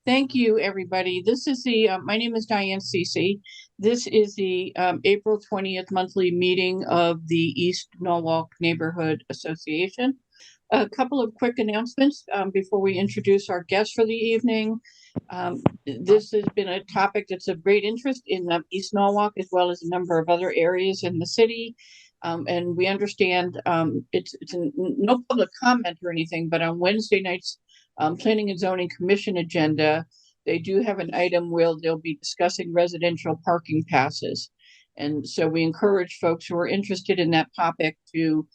Thank you, everybody. This is my name is Diane Cece. This is the April 20th monthly meeting of the East Norwalk Neighborhood Association. A couple of quick announcements before we introduce our guests for the evening. This has been a topic that's of great interest in East Norwalk, as well as a number of other areas in the city. And we understand it's no public comment or anything, but on Wednesday nights, Planning and Zoning Commission agenda, they do have an item where they'll be discussing residential parking passes. And so we encourage folks who are interested in that topic to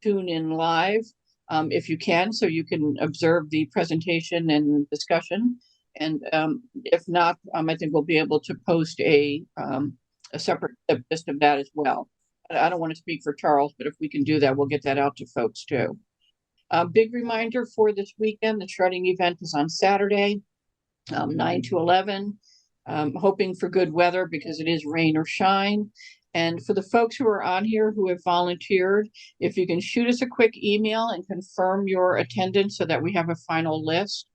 tune in live if you can, so you can observe the presentation and discussion. And if not, I think we'll be able to post a separate list of that as well. I don't want to speak for Charles, but if we can do that, we'll get that out to folks too. A big reminder for this weekend, the shredding event is on Saturday, 9 to 11. Hoping for good weather because it is rain or shine. And for the folks who are on here who have volunteered, if you can shoot us a quick email and confirm your attendance so that we have a final list.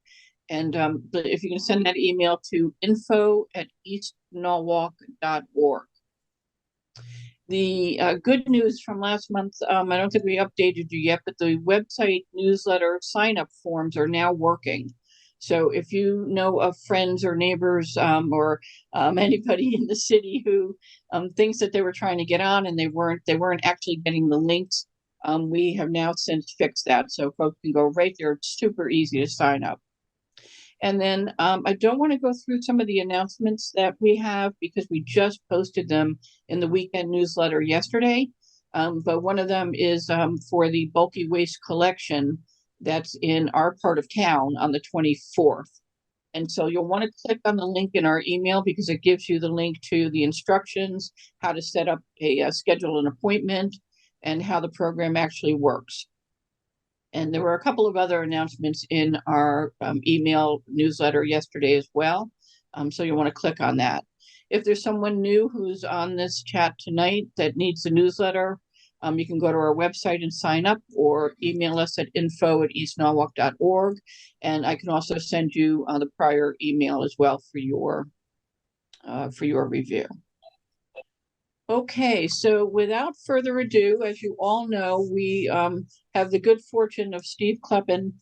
And if you can send that email to info@eastnorwalk.org. The good news from last month, I don't think we updated you yet, but the website newsletter sign-up forms are now working. So if you know of friends or neighbors or anybody in the city who thinks that they were trying to get on and they weren't actually getting the links, we have now since fixed that. So folks can go right there. It's super easy to sign up. And then I don't want to go through some of the announcements that we have because we just posted them in the weekend newsletter yesterday. But one of them is for the bulky waste collection that's in our part of town on the 24th. And so you'll want to click on the link in our email because it gives you the link to the instructions, how to set up schedule an appointment, and how the program actually works. And there were a couple of other announcements in our email newsletter yesterday as well. So you'll want to click on that. If there's someone new who's on this chat tonight that needs the newsletter, you can go to our website and sign up or email us at info@eastnorwalk.org. And I can also send you the prior email as well for your review. Okay, so without further ado, as you all know, we have the good fortune of Steve Kleppin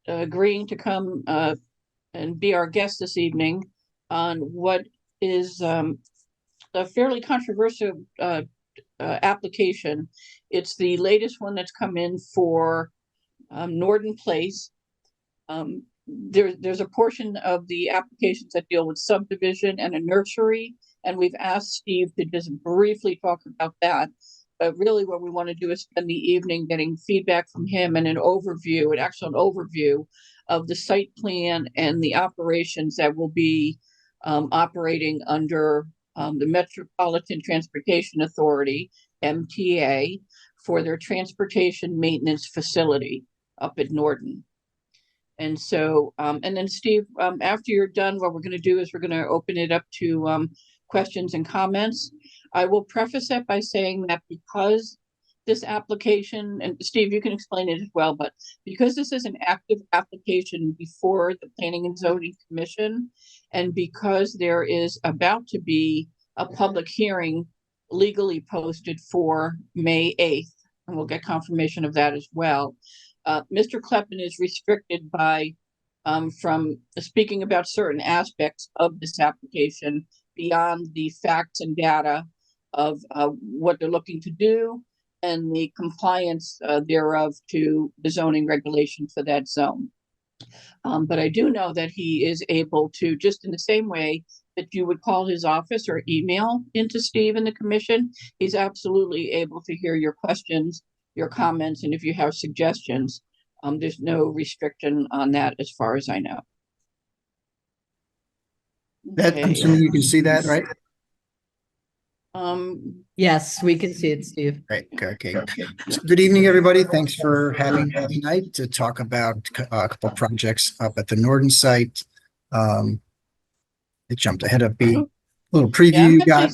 agreeing to come and be our guest this evening on what is a fairly controversial application. It's the latest one that's come in for Norden Place. There's a portion of the applications that deal with subdivision and a nursery, and we've asked Steve to just briefly talk about that. But really what we want to do is spend the evening getting feedback from him and an actual overview of the site plan and the operations that will be operating under the Metropolitan Transportation Authority, MTA, for their transportation maintenance facility up at Norden. And so, and then Steve, after you're done, what we're going to do is we're going to open it up to questions and comments. I will preface it by saying that because this application, and Steve, you can explain it as well, but because this is an active application before the Planning and Zoning Commission, and because there is about to be a public hearing legally posted for May 8th, and we'll get confirmation of that as well. Mr. Kleppin is restricted by from speaking about certain aspects of this application beyond the facts and data of what they're looking to do and the compliance thereof to the zoning regulations for that zone. But I do know that he is able to, just in the same way that you would call his office or email into Steve and the commission, he's absolutely able to hear your questions, your comments, and if you have suggestions. There's no restriction on that as far as I know. That, I'm assuming you can see that, right? Yes, we can see it, Steve. Great. Okay. So good evening, everybody. Thanks for having me tonight to talk about a couple of projects up at the Norden site. It jumped ahead of me. Little preview you got.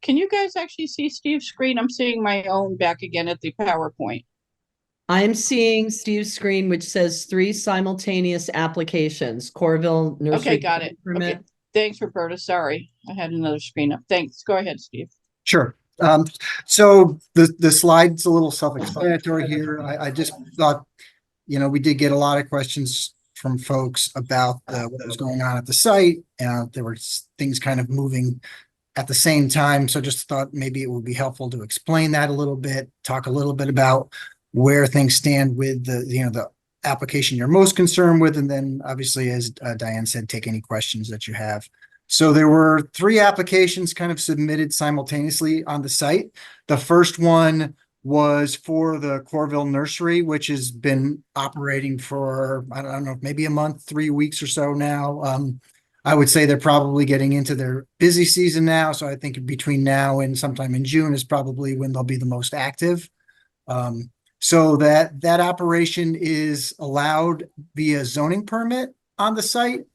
Can you guys actually see Steve's screen? I'm seeing my own back again at the PowerPoint. I'm seeing Steve's screen, which says 3 simultaneous applications, Corville Nursery. Okay, got it. Okay, Permit. thanks, Roberta. Sorry, I had another screen up. Thanks. Go ahead, Steve. Sure. So the slide's a little self-explanatory here. I just thought, we did get a lot of questions from folks about what was going on at the site. There were things kind of moving at the same time. So just thought maybe it would be helpful to explain that a little bit, talk a little bit about where things stand with the application you're most concerned with. And then obviously, as Diane said, take any questions that you have. So there were 3 applications kind of submitted simultaneously on the site. The first one was for the Corville Nursery, which has been operating for, I don't know, maybe a month, 3 weeks or so now. I would say they're probably getting into their busy season now. So I think between now and sometime in June is probably when they'll be the most active. So that operation is allowed via zoning permit on the site.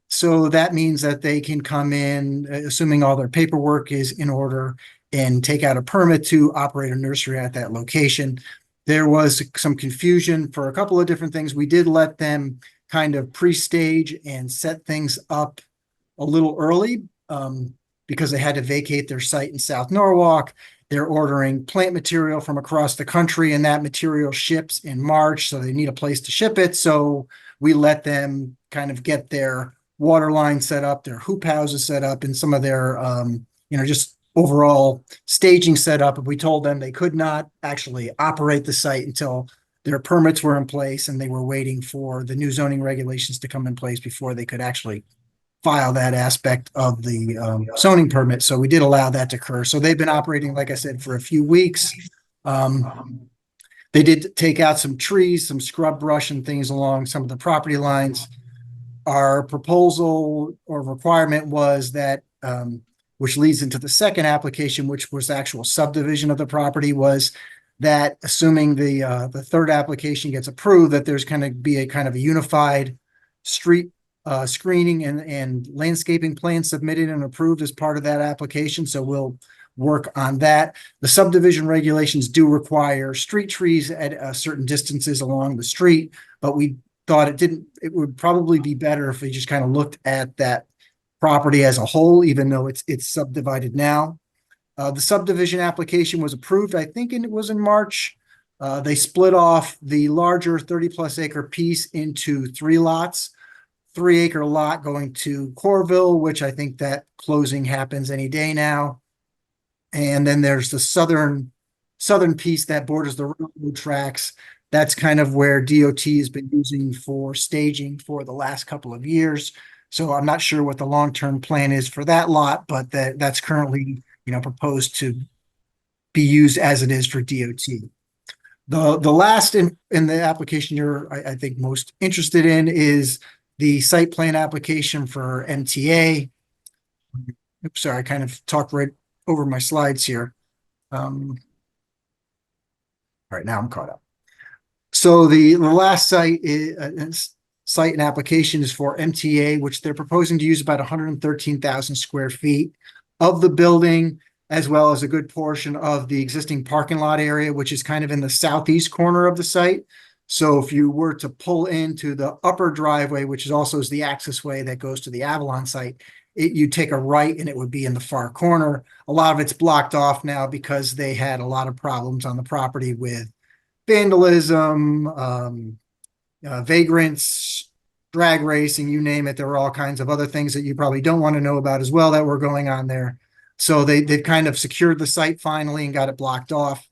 So that means that they can come in, assuming all their paperwork is in order, and take out a permit to operate a nursery at that location. There was some confusion for a couple of different things. We did let them kind of pre-stage and set things up a little early because they had to vacate their site in South Norwalk. They're ordering plant material from across the country, and that material ships in March, so they need a place to ship it. So we let them kind of get their water line set up, their hoop houses set up, and some of their, just overall staging set up. We told them they could not actually operate the site until their permits were in place, and they were waiting for the new zoning regulations to come in place before they could actually file that aspect of the zoning permit. So we did allow that to occur. So they've been operating, like I said, for a few weeks. They did take out some trees, some scrub brush and things along some of the property lines. Our proposal or requirement was that, which leads into the second application, which was actual subdivision of the property, was that assuming the third application gets approved, that there's going to be a kind of a unified street screening and landscaping plan submitted and approved as part of that application. So we'll work on that. The subdivision regulations do require street trees at certain distances along the street, but we thought it would probably be better if we just kind of looked at that property as a whole, even though it's subdivided now. The subdivision application was approved, I think it was in March. They split off the larger 30+ acre piece into 3 lots. 3-acre lot going to Corville, which I think that closing happens any day now. And then there's the southern piece that borders the railroad tracks. That's kind of where DOT has been using for staging for the last couple of years. So I'm not sure what the long-term plan is for that lot, but that's currently, proposed to be used as it is for DOT. The last in the application you're, I think, most interested in is the site plan application for MTA. Oops, sorry, I kind of talked right over my slides here. All right, now I'm caught up. So the last site and application is for MTA, which they're proposing to use about 113,000 square feet of the building, as well as a good portion of the existing parking lot area, which is kind of in the southeast corner of the site. So if you were to pull into the upper driveway, which is also the access way that goes to the Avalon site, you take a right and it would be in the far corner. A lot of it's blocked off now because they had a lot of problems on the property with vandalism, vagrants, drag racing, you name it. There were all kinds of other things that you probably don't want to know about as well that were going on there. So they've kind of secured the site finally and got it blocked off.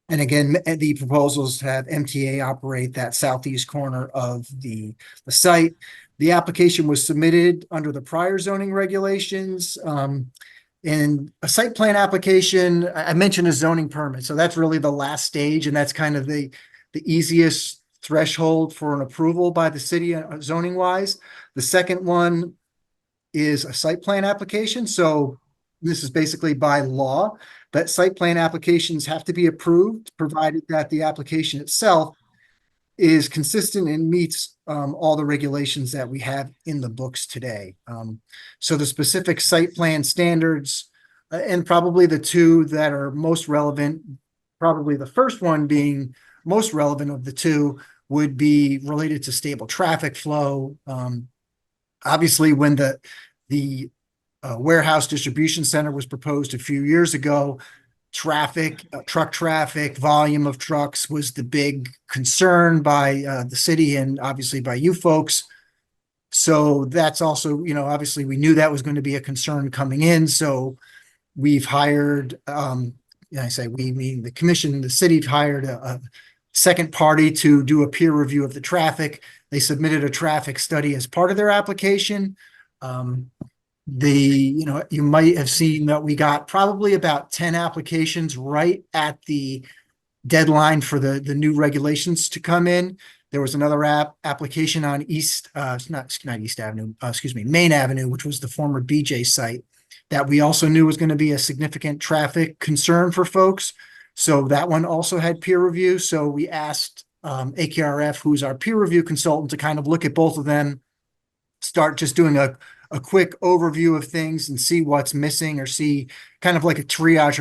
And again, the proposals have MTA operate that southeast corner of the site. The application was submitted under the prior zoning regulations. And a site plan application, I mentioned a zoning permit. So that's really the last stage, and that's kind of the easiest threshold for an approval by the city zoning wise. The second one is a site plan application. So this is basically by law that site plan applications have to be approved, provided that the application itself is consistent and meets all the regulations that we have in the books today. So the specific site plan standards, and probably the two that are most relevant, probably the first one being most relevant of the two would be related to stable traffic flow. Obviously, when the warehouse distribution center was proposed a few years ago, truck traffic, volume of trucks was the big concern by the city and obviously by you folks. So that's also, obviously we knew that was going to be a concern coming in. So we've hired, I say we mean the commission, the city hired a second party to do a peer review of the traffic. They submitted a traffic study as part of their application. You might have seen that we got probably about 10 applications right at the deadline for the new regulations to come in. There was another application on not East Avenue, Main Avenue, which was the former BJ site that we also knew was going to be a significant traffic concern for folks. So that one also had peer review. So we asked AKRF, who's our peer review consultant, to kind of look at both of them, start just doing a quick overview of things and see what's missing, or see kind of like a triage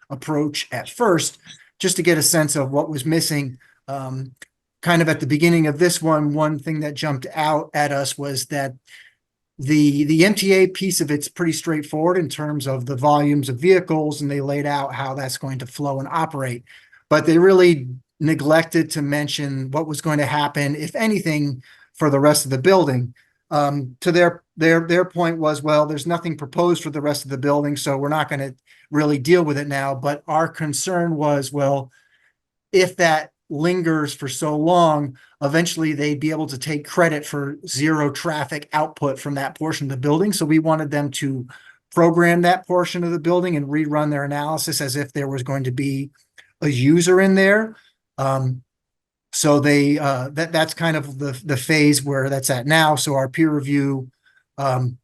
approach at first, just to get a sense of what was missing. Kind of at the beginning of this one thing that jumped out at us was that the MTA piece of it's pretty straightforward in terms of the volumes of vehicles, and they laid out how that's going to flow and operate. But they really neglected to mention what was going to happen, if anything, for the rest of the building. To their point was, well, there's nothing proposed for the rest of the building, so we're not going to really deal with it now. But our concern was, well, if that lingers for so long, eventually they'd be able to take credit for zero traffic output from that portion of the building. So we wanted them to program that portion of the building and rerun their analysis as if there was going to be a user in there. So that's kind of the phase where that's at now. So our peer review of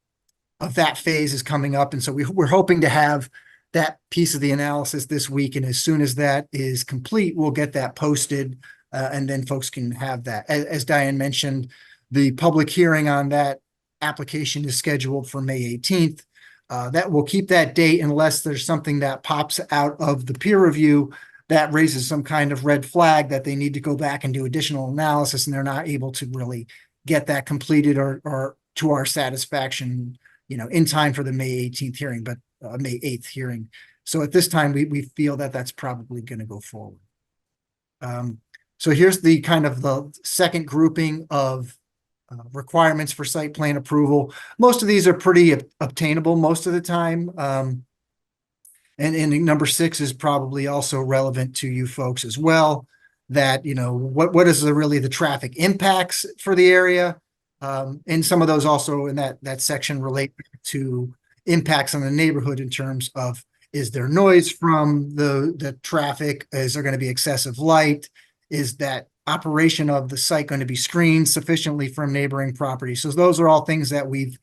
that phase is coming up. And so we're hoping to have that piece of the analysis this week. And as soon as that is complete, we'll get that posted, and then folks can have that. As Diane mentioned, the public hearing on that application is scheduled for May 18th. That will keep that date unless there's something that pops out of the peer review that raises some kind of red flag that they need to go back and do additional analysis, and they're not able to really get that completed or to our satisfaction, in time for the May 18th hearing, but May 8th hearing. So at this time, we feel that that's probably going to go forward. So here's the kind of the second grouping of requirements for site plan approval. Most of these are pretty obtainable most of the time. And number 6 is probably also relevant to you folks as well, that, what is really the traffic impacts for the area? And some of those also in that section relate to impacts on the neighborhood in terms of, is there noise from the traffic? Is there going to be excessive light? Is that operation of the site going to be screened sufficiently from neighboring properties? So those are all things that we've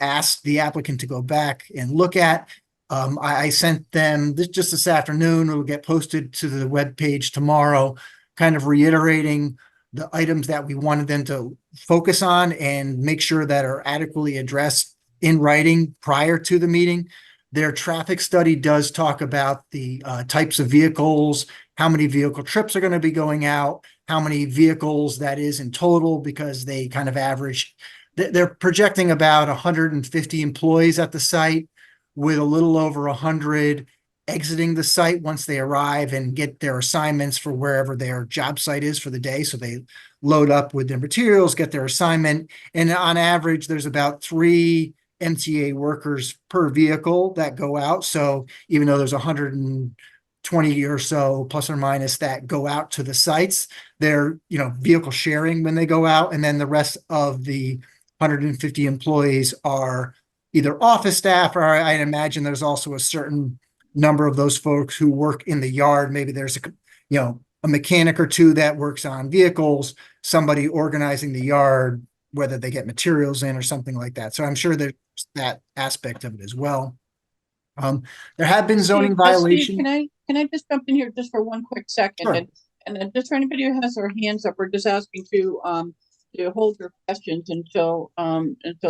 asked the applicant to go back and look at. I sent them just this afternoon. It will get posted to the webpage tomorrow, kind of reiterating the items that we wanted them to focus on and make sure that are adequately addressed in writing prior to the meeting. Their traffic study does talk about the types of vehicles, how many vehicle trips are going to be going out, how many vehicles that is in total, because they kind of average. They're projecting about 150 employees at the site, with a little over 100 exiting the site once they arrive and get their assignments for wherever their job site is for the day. So they load up with their materials, get their assignment. And on average, there's about 3 MTA workers per vehicle that go out. So even though there's 120 or so plus or minus that go out to the sites, they're, vehicle sharing when they go out. And then the rest of the 150 employees are either office staff, or I'd imagine there's also a certain number of those folks who work in the yard. Maybe there's a mechanic or two that works on vehicles, somebody organizing the yard, whether they get materials in or something like that. So I'm sure there's that aspect of it as well. There have been zoning violations. Steve, can I just jump in here just for one quick second? Sure. And then just for anybody who has their hands up, we're just asking to hold your questions until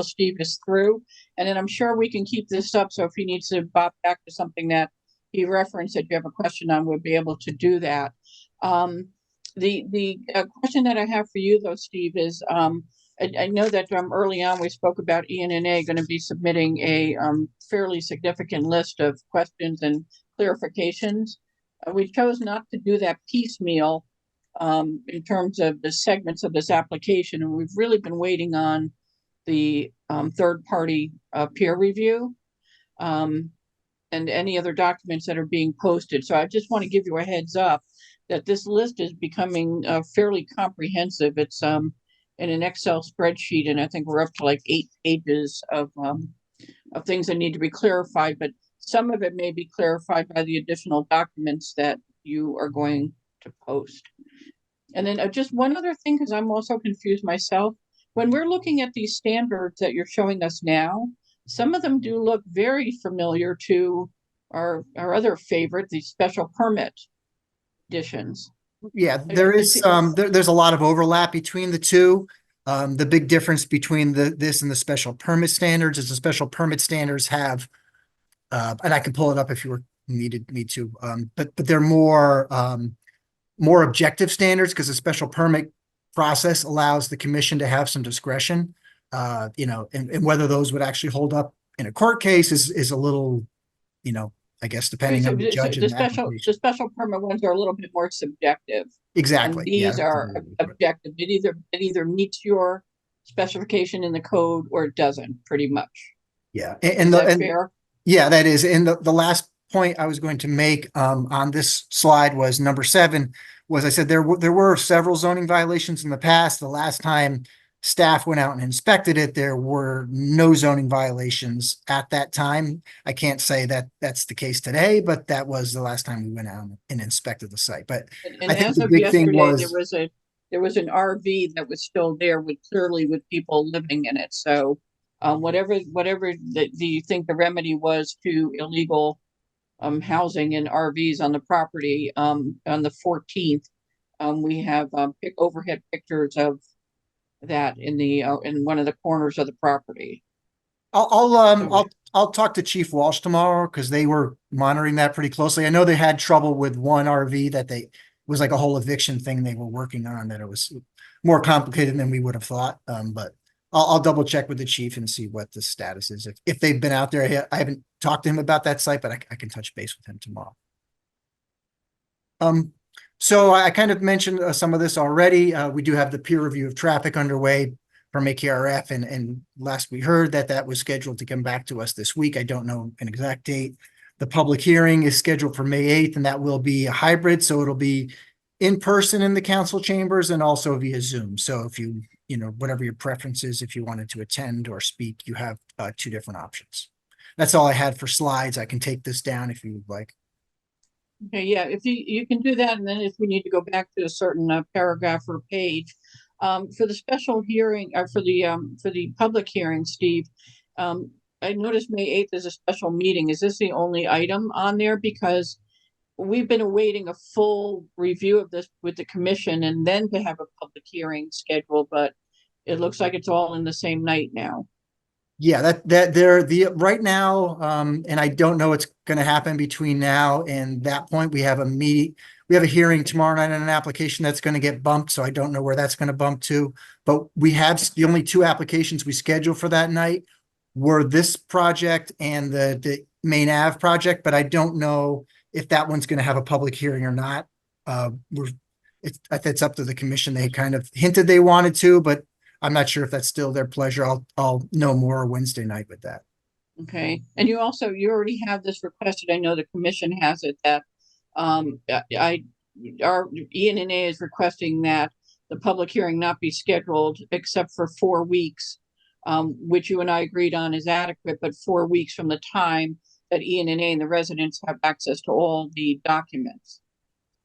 Steve is through. And then I'm sure we can keep this up. So if he needs to bop back to something that he referenced that you have a question on, we'll be able to do that. The question that I have for you though, Steve, is I know that early on we spoke about ENNA going to be submitting a fairly significant list of questions and clarifications. We chose not to do that piecemeal in terms of the segments of this application, and we've really been waiting on the third-party peer review and any other documents that are being posted. So I just want to give you a heads up that this list is becoming fairly comprehensive. It's in an Excel spreadsheet, and I think we're up to like 8 pages of things that need to be clarified, but some of it may be clarified by the additional documents that you are going to post. And then just one other thing, because I'm also confused myself. When we're looking at these standards that you're showing us now, some of them do look very familiar to our other favorite, the special permit editions. Yeah, there is there's a lot of overlap between the two. The big difference between this and the special permit standards is the special permit standards have, and I can pull it up if you were needed me to, but they're more objective standards because the special permit process allows the commission to have some discretion. And whether those would actually hold up in a court case is a little, I guess, depending on the judge. The special permit ones are a little bit more subjective. Exactly. And these are objective. It either meets your specification in the code or it doesn't, pretty much. Yeah. Is that fair? Yeah, that is. And the last point I was going to make on this slide was number 7, was I said there were several zoning violations in the past. The last time staff went out and inspected it, there were no zoning violations at that time. I can't say that that's the case today, but that was the last time we went out and inspected the site. But and I think as the of big thing yesterday, was there was an RV that was still there with people living in it. So whatever that you think the remedy was to illegal housing in RVs on the property on the 14th, we have overhead pictures of that in one of the corners of the property. I'll talk to Chief Walsh tomorrow because they were monitoring that pretty closely. I know they had trouble with one RV that was like a whole eviction thing they were working on, that it was more complicated than we would have thought. But I'll double check with the chief and see what the status is. If they've been out there, I haven't talked to him about that site, but I can touch base with him tomorrow. So I kind of mentioned some of this already. We do have the peer review of traffic underway from AKRF, and last we heard that was scheduled to come back to us this week. I don't know an exact date. The public hearing is scheduled for May 8th, and that will be a hybrid. So it'll be in person in the council chambers and also via Zoom. So if you whatever your preference is, if you wanted to attend or speak, you have 2 different options. That's all I had for slides. I can take this down if you would like. Okay, yeah, if you can do that, and then if we need to go back to a certain paragraph or page, for the special hearing or for the public hearing, Steve, I noticed May 8th is a special meeting. Is this the only item on there? Because we've been awaiting a full review of this with the commission and then to have a public hearing scheduled, but it looks like it's all in the same night now. Yeah, that they're right now, and I don't know what's going to happen between now and that point. We have a hearing tomorrow night on an application that's going to get bumped, so I don't know where that's going to bump to. But we have the only 2 applications we scheduled for that night were this project and the main Ave project, but I don't know if that one's going to have a public hearing or not. It's up to the commission. They kind of hinted they wanted to, but I'm not sure if that's still their pleasure. I'll know more Wednesday night with that. Okay, and you already have this requested. I know the commission has it that our ENNA is requesting that the public hearing not be scheduled except for 4 weeks, which you and I agreed on is adequate, but 4 weeks from the time that ENNA and the residents have access to all the documents.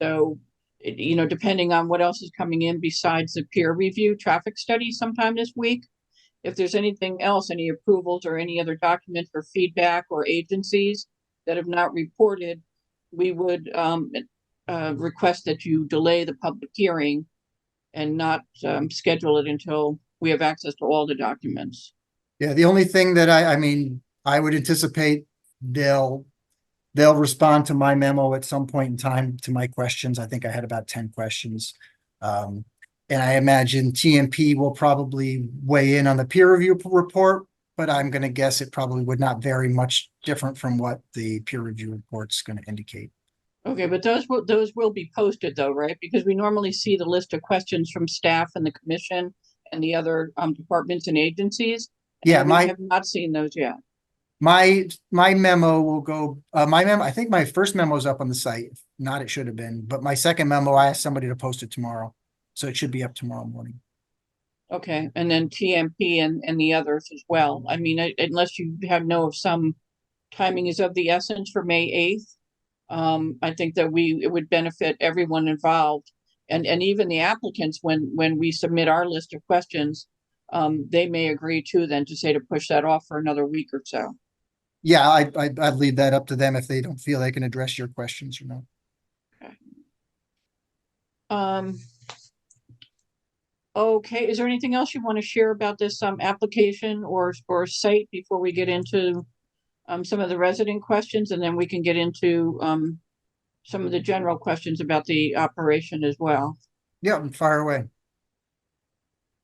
So, depending on what else is coming in besides the peer review traffic study sometime this week, if there's anything else, any approvals or any other documents or feedback or agencies that have not reported, we would request that you delay the public hearing and not schedule it until we have access to all the documents. Yeah, the only thing that I would anticipate they'll they'll respond to my memo at some point in time to my questions. I think I had about 10 questions. And I imagine TMP will probably weigh in on the peer review report, but I'm going to guess it probably would not vary much different from what the peer review report's going to indicate. Okay, but those will be posted though, right? Because we normally see the list of questions from staff and the commission and the other departments and agencies. Yeah, And we have not seen those yet. my memo will go, I think my first memo is up on the site. If not, it should have been, but my second memo, I asked somebody to post it tomorrow. So it should be up tomorrow morning. Okay, and then TMP and the others as well. I mean, unless you know of some timing is of the essence for May 8th. I think that it would benefit everyone involved and even the applicants when we submit our list of questions, they may agree to then to say to push that off for another week or so. Yeah, I'd leave that up to them if they don't feel they can address your questions or not. Okay. Okay, is there anything else you want to share about this application or site before we get into some of the resident questions, and then we can get into some of the general questions about the operation as well? Yeah, fire away.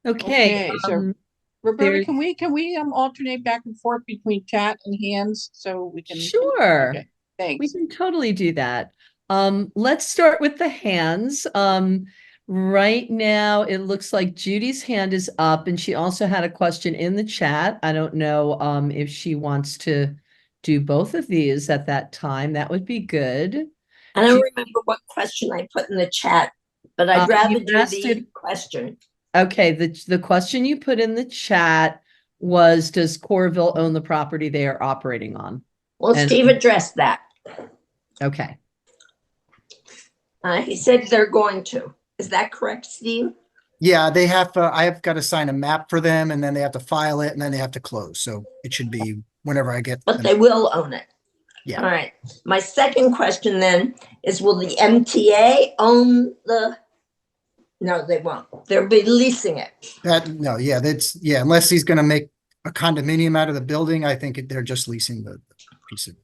Okay, so Roberta, there's- can we alternate back and forth between chat and hands so we can? Sure. Okay, thanks. We can totally do that. Let's start with the hands. Right now, it looks like Judy's hand is up, and she also had a question in the chat. I don't know if she wants to do both of these at that time. That would be good. I don't remember what question I put in the chat, but I'd rather do the question. Okay, the question you put in the chat was, does Corville own the property they are operating on? Well, Steve addressed that. Okay. He said they're going to. Is that correct, Steve? Yeah, they have, I have got to sign a map for them, and then they have to file it, and then they have to close. So it should be whenever I get. But they will own it. Yeah. All right. My second question then is, will the MTA own the? No, they won't. They'll be leasing it. No, yeah, unless he's going to make a condominium out of the building, I think they're just leasing the piece of.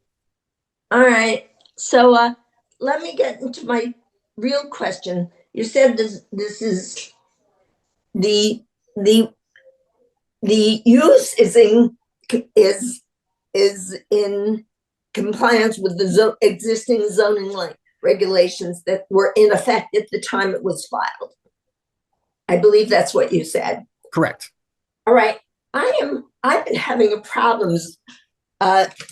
All right. So let me get into my real question. You said this is the use is in compliance with the existing zoning regulations that were in effect at the time it was filed. I believe that's what you said. Correct. All right. I've been having problems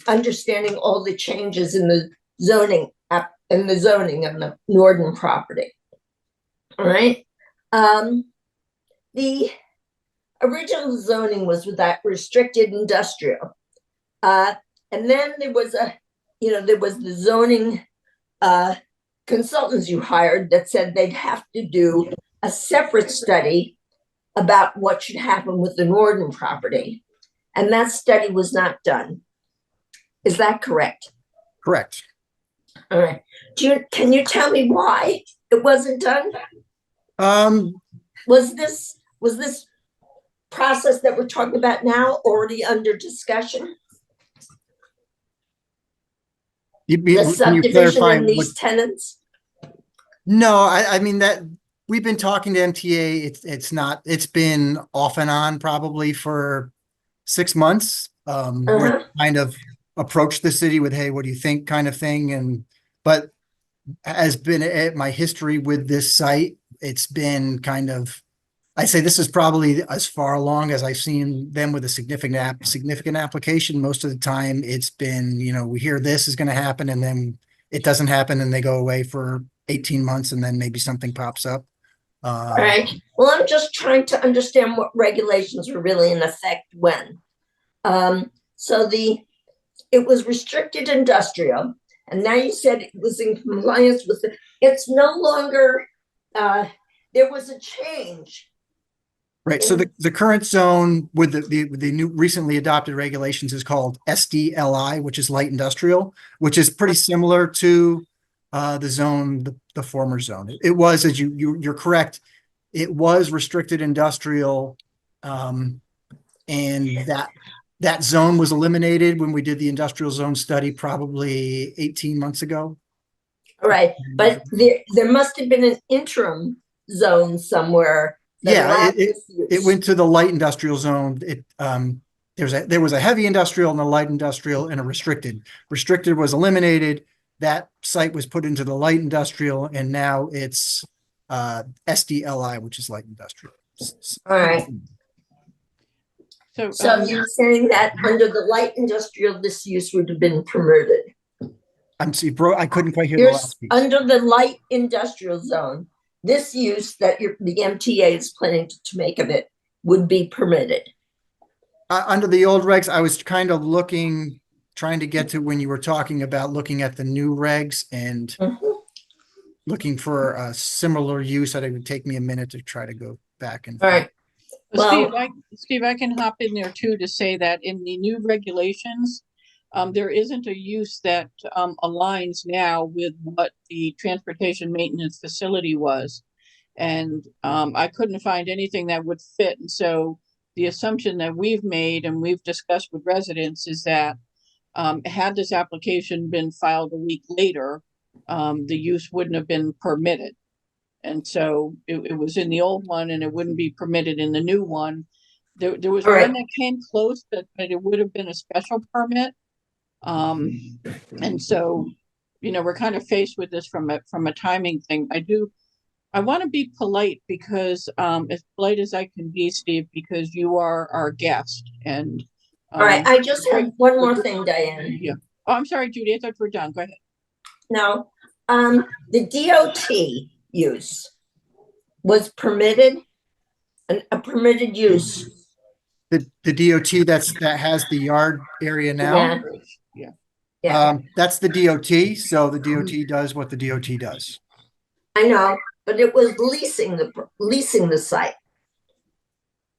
understanding all the changes in the zoning of the Norden property. All right. The original zoning was with that restricted industrial. And then there was the zoning consultants you hired that said they'd have to do a separate study about what should happen with the Norden property. And that study was not done. Is that correct? Correct. All right. Can you tell me why it wasn't done? Was this process that we're talking about now already under discussion? The subdivision and these tenants? No, I mean that we've been talking to MTA. It's been off and on probably for 6 months. We're kind of approached the city with, hey, what do you think, kind of thing. But has been at my history with this site, it's been kind of, I say this is probably as far along as I've seen them with a significant application. Most of the time it's been, we hear this is going to happen and then it doesn't happen and they go away for 18 months and then maybe something pops up. All right. Well, I'm just trying to understand what regulations were really in effect when. So it was restricted industrial, and now you said it was in compliance with it's no longer, there was a change. Right. So the current zone with the new recently adopted regulations is called SDLI, which is light industrial, which is pretty similar to the zone, the former zone. It was, as you're correct, it was restricted industrial, and that that zone was eliminated when we did the industrial zone study probably 18 months ago. All right, but there must have been an interim zone somewhere that Yeah, allowed it this use. it went to the light industrial zone. There was a heavy industrial and a light industrial and a restricted. Restricted was eliminated. That site was put into the light industrial, and now it's SDLI, which is light industrial. All right. So, So you're saying that under the light industrial, this use would have been permitted? I couldn't quite hear the You're last piece. under the light industrial zone, this use that the MTA is planning to make of it would be permitted. Under the old regs, I was kind of trying to get to when you were talking about looking at the new regs and looking for a similar use. That it would take me a minute to try to go back and. All right. Well, Steve, I can hop in there too to say that in the new regulations, there isn't a use that aligns now with what the transportation maintenance facility was. And I couldn't find anything that would fit. And so the assumption that we've made and we've discussed with residents is that had this application been filed a week later, the use wouldn't have been permitted. And so it was in the old one and it wouldn't be permitted in the new one. There was one that came close, but it would have been a special permit. And so, we're kind of faced with this from a timing thing. I want to be polite because as polite as I can be, Steve, because you are our guest. And all right, I just have one more thing, Diane. Yeah. Oh, I'm sorry, Judy. I thought we're done. Go ahead. No, the DOT use was permitted, a permitted use. The DOT that has the yard area now. Yeah. That's the DOT. So the DOT does what the DOT does. I know, but it was leasing the site.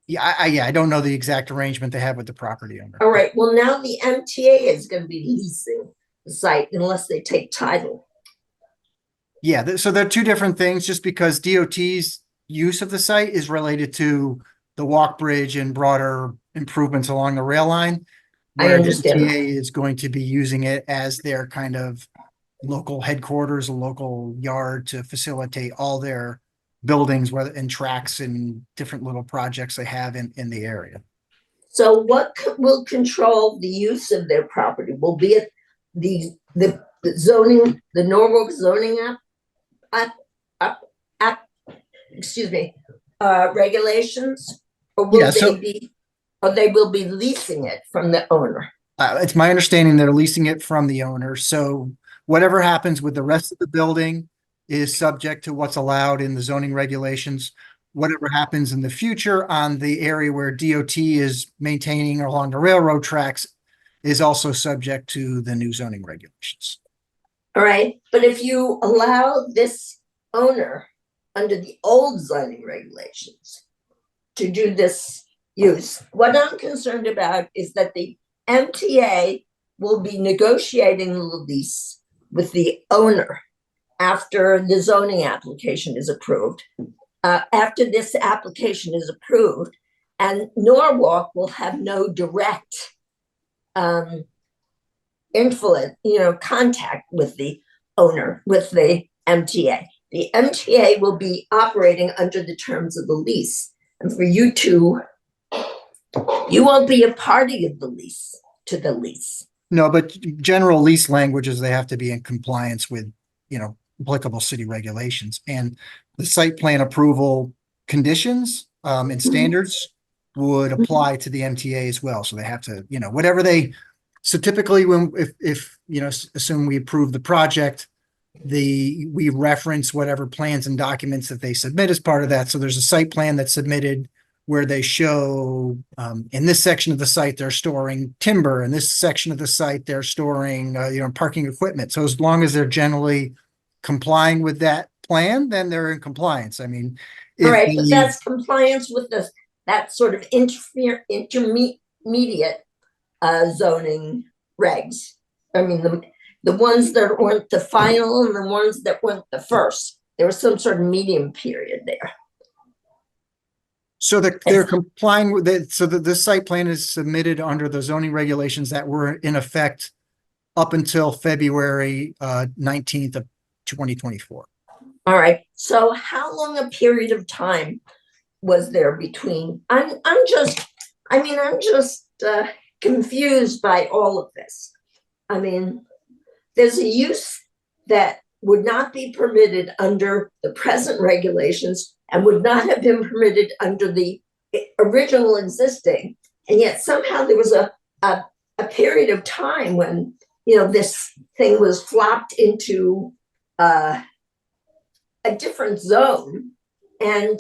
Yeah, I don't know the exact arrangement they have with the property owner. All right. Well, now the MTA is going to be leasing the site unless they take title. Yeah, so they're two different things. Just because DOT's use of the site is related to the walk bridge and broader improvements along the rail line, I understand. The MTA is going to be using it as their kind of local headquarters, a local yard to facilitate all their buildings, whether in tracks and different little projects they have in the area. So what will control the use of their property? Will be it the zoning, the Norwalk zoning regulations, or will they will be leasing it from the owner? It's my understanding they're leasing it from the owner. So whatever happens with the rest of the building is subject to what's allowed in the zoning regulations. Whatever happens in the future on the area where DOT is maintaining along the railroad tracks is also subject to the new zoning regulations. All right, but if you allow this owner under the old zoning regulations to do this use, what I'm concerned about is that the MTA will be negotiating the lease with the owner after the zoning application is approved. After this application is approved, and Norwalk will have no direct influence, contact with the owner, with the MTA. The MTA will be operating under the terms of the lease. And for you won't be a party of the lease to the lease. No, but general lease languages, they have to be in compliance with, applicable city regulations, and the site plan approval conditions and standards would apply to the MTA as well. So they have to, whatever so typically if assume we approve the project, we reference whatever plans and documents that they submit as part of that. So there's a site plan that's submitted where they show in this section of the site, they're storing timber. In this section of the site, they're storing, parking equipment. So as long as they're generally complying with that plan, then they're in compliance. I mean, all right, but that's compliance with that sort of intermediate zoning regs. I mean, the ones that weren't the final and the ones that weren't the first. There was some sort of medium period there. So they're complying with it. So this site plan is submitted under the zoning regulations that were in effect up until February 19th of 2024. All right. So how long a period of time was there between? I'm just confused by all of this. I mean, there's a use that would not be permitted under the present regulations and would not have been permitted under the original existing. And yet somehow there was a period of time when, this thing was flopped into a different zone, and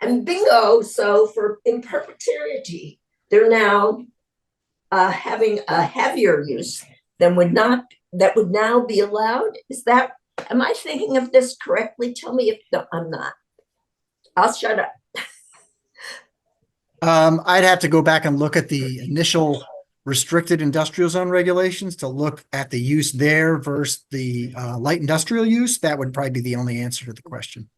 bingo, so in perpetuity, they're now having a heavier use that would now be allowed. Am I thinking of this correctly? Tell me if no, I'm not. I'll shut up. I'd have to go back and look at the initial restricted industrial zone regulations to look at the use there versus the light industrial use. That would probably be the only answer to the question.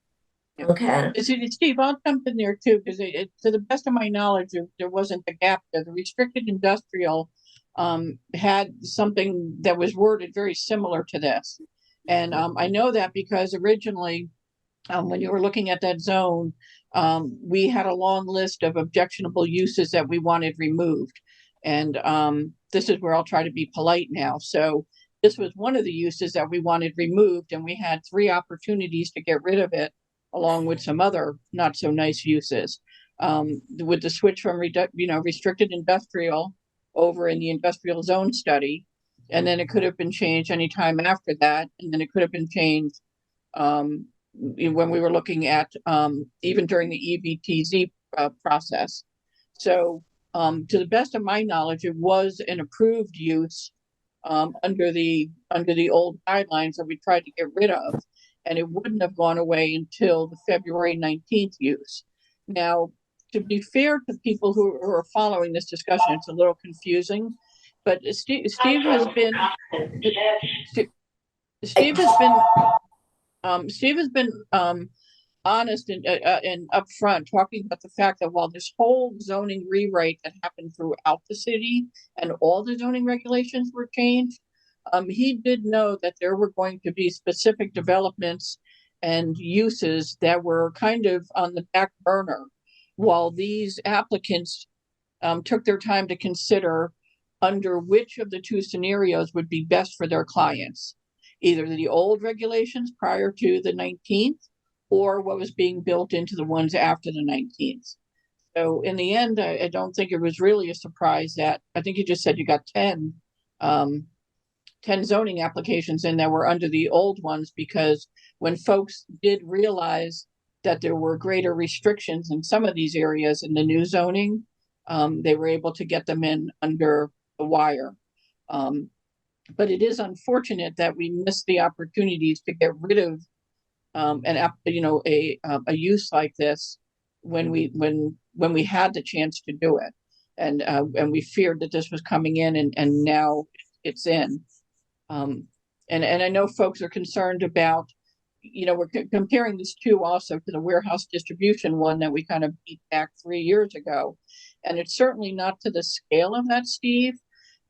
Okay. Steve, I'll jump in there too, because to the best of my knowledge, there wasn't a gap there. The restricted industrial had something that was worded very similar to this. And I know that because originally, when you were looking at that zone, we had a long list of objectionable uses that we wanted removed. And this is where I'll try to be polite now. So this was one of the uses that we wanted removed, and we had 3 opportunities to get rid of it, along with some other not so nice uses. With the switch from restricted industrial over in the industrial zone study, and then it could have been changed anytime after that, and then it could have been changed when we were looking at even during the EBTZ process. So to the best of my knowledge, it was an approved use under the old guidelines that we tried to get rid of, and it wouldn't have gone away until the February 19th use. Now, to be fair to people who are following this discussion, it's a little confusing, but Steve has been honest and upfront, talking about the fact that while this whole zoning rewrite that happened throughout the city and all the zoning regulations were changed, he did know that there were going to be specific developments and uses that were kind of on the back burner while these applicants took their time to consider under which of the 2 scenarios would be best for their clients, either the old regulations prior to the 19th or what was being built into the ones after the 19th. So in the end, I don't think it was really a surprise that, I think you just said you got 10 zoning applications in that were under the old ones, because when folks did realize that there were greater restrictions in some of these areas in the new zoning, they were able to get them in under the wire. But it is unfortunate that we missed the opportunities to get rid of a use like this when we had the chance to do it, and we feared that this was coming in, and now it's in. And I know folks are concerned about, we're comparing this also to the warehouse distribution one that we kind of beat back 3 years ago, and it's certainly not to the scale of that, Steve.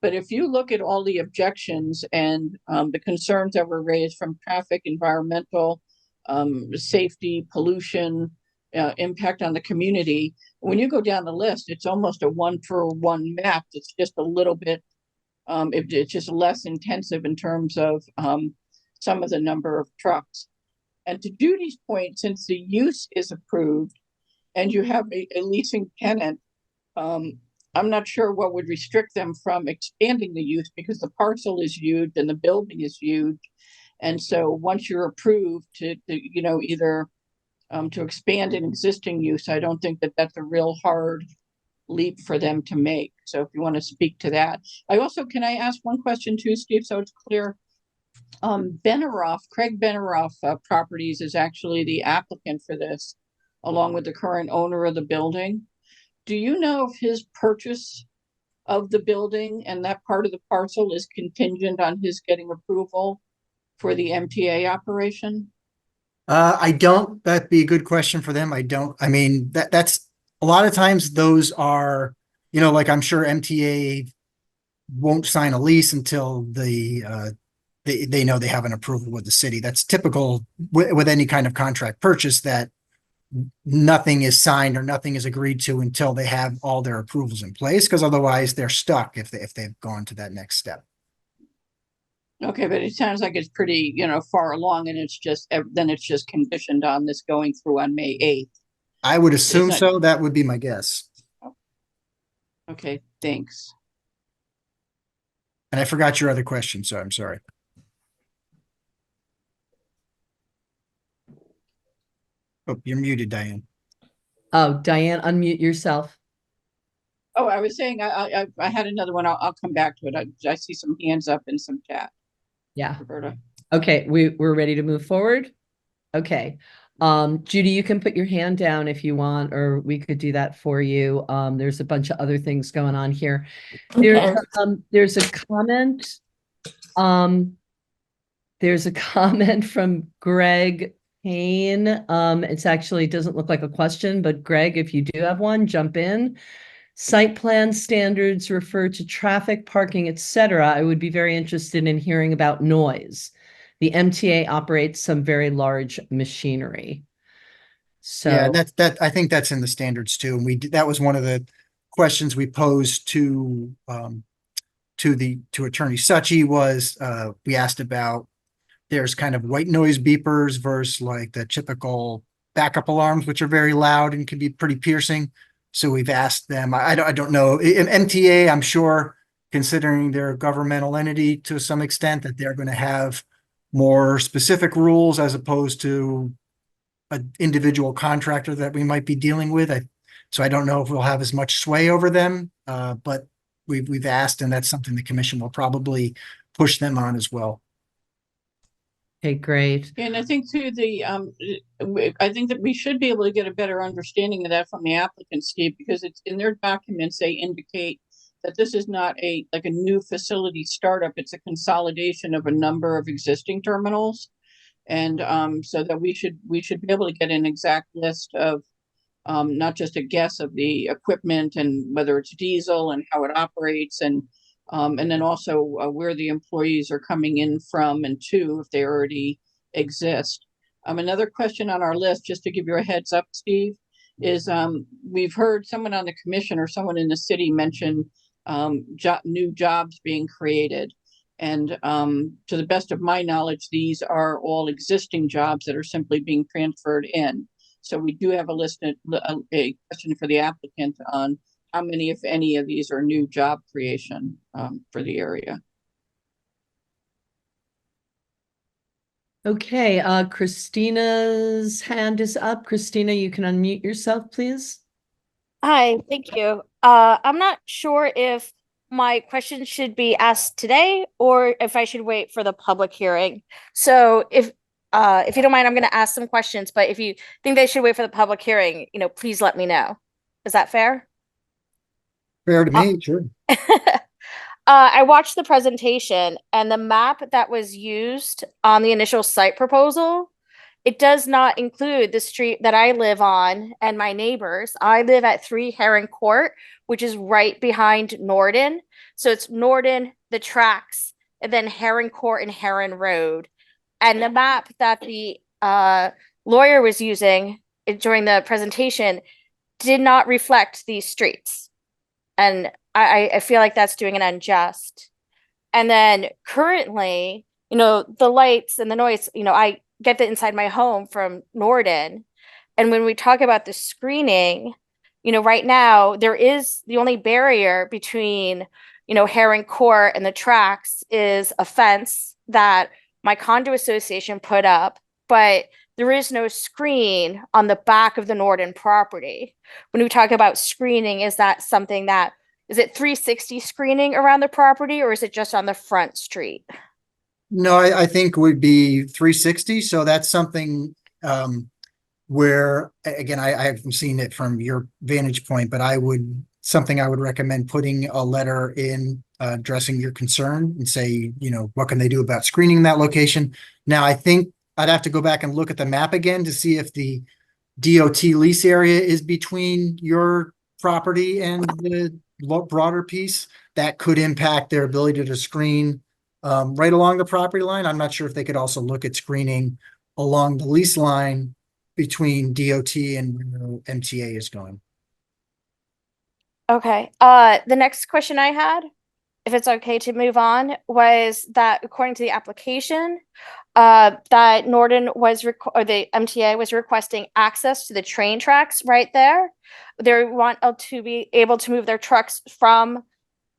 But if you look at all the objections and the concerns that were raised from traffic, environmental, safety, pollution, impact on the community, when you go down the list, it's almost a 1-for-1 match. It's just a little bit, it's just less intensive in terms of some of the number of trucks. And to Judy's point, since the use is approved and you have a leasing tenant, I'm not sure what would restrict them from expanding the use, because the parcel is huge and the building is huge. And so once you're approved to either to expand an existing use, I don't think that that's a real hard leap for them to make. So if you want to speak to that. Can I ask one question too, Steve, so it's clear? Craig Beneroff Properties is actually the applicant for this, along with the current owner of the building. Do you know if his purchase of the building and that part of the parcel is contingent on his getting approval for the MTA operation? I don't. That'd be a good question for them. I don't. I mean, that's a lot of times those are, like I'm sure MTA won't sign a lease until they know they have an approval with the city. That's typical with any kind of contract purchase, that nothing is signed or nothing is agreed to until they have all their approvals in place, because otherwise they're stuck if they've gone to that next step. Okay, but it sounds like it's pretty, far along, and it's just conditioned on this going through on May 8th. I would assume Isn't it? so. That would be my guess. Okay, thanks. And I forgot your other question, so I'm sorry. Oh, you're muted, Diane. Oh, Diane, unmute yourself. Oh, I was saying I had another one. I'll come back to it. I see some hands up in some chat. Yeah. Roberta. Okay, we're ready to move forward. Okay. Judy, you can put your hand down if you want, or we could do that for you. There's a bunch of other things going on here. There's a comment. There's a comment from Greg Payne. It's actually doesn't look like a question, but Greg, if you do have one, jump in. Site plan standards refer to traffic, parking, etc. I would be very interested in hearing about noise. The MTA operates some very large machinery. So yeah, I think that's in the standards too. And that was one of the questions we posed to Attorney Suchi was we asked about, there's kind of white noise beepers versus like the typical backup alarms, which are very loud and can be pretty piercing. So we've asked them, I don't know, MTA, I'm sure, considering they're a governmental entity to some extent, that they're going to have more specific rules as opposed to an individual contractor that we might be dealing with. So I don't know if we'll have as much sway over them, but we've asked, and that's something the commission will probably push them on as well. okay, great. And I think too, I think that we should be able to get a better understanding of that from the applicant, Steve, because it's in their documents, they indicate that this is not like a new facility startup. It's a consolidation of a number of existing terminals. And so that we should be able to get an exact list of not just a guess of the equipment and whether it's diesel and how it operates, and then also where the employees are coming in from and to, if they already exist. Another question on our list, just to give you a heads up, Steve, is we've heard someone on the commission or someone in the city mention new jobs being created. And to the best of my knowledge, these are all existing jobs that are simply being transferred in. So we do have a question for the applicant on how many, if any, of these are new job creation for the area. Okay, Christina's hand is up. Christina, you can unmute yourself, please. Hi, thank you. I'm not sure if my question should be asked today or if I should wait for the public hearing. So if you don't mind, I'm going to ask some questions, but if you think they should wait for the public hearing, please let me know. Is that fair? Fair to me, sure. I watched the presentation, and the map that was used on the initial site proposal, it does not include the street that I live on and my neighbors. I live at 3 Heron Court, which is right behind Norden. So it's Norden, the tracks, and then Heron Court and Heron Road. And the map that the lawyer was using during the presentation did not reflect these streets. And I feel like that's doing an unjust. And then currently, the lights and the noise, I get that inside my home from Norden. And when we talk about the screening, right now there is the only barrier between, Heron Court and the tracks is a fence that my condo association put up, but there is no screen on the back of the Norden property. When we talk about screening, is that something that, is it 360 screening around the property, or is it just on the front street? No, I think would be 360. So that's something where, again, I haven't seen it from your vantage point, but I would recommend putting a letter in addressing your concern and say, what can they do about screening that location? Now, I think I'd have to go back and look at the map again to see if the DOT lease area is between your property and the broader piece, that could impact their ability to screen right along the property line. I'm not sure if they could also look at screening along the lease line between DOT and where MTA is going. Okay. The next question I had, if it's okay to move on, was that according to the application, that Norton was or the MTA was requesting access to the train tracks right there. They want to be able to move their trucks from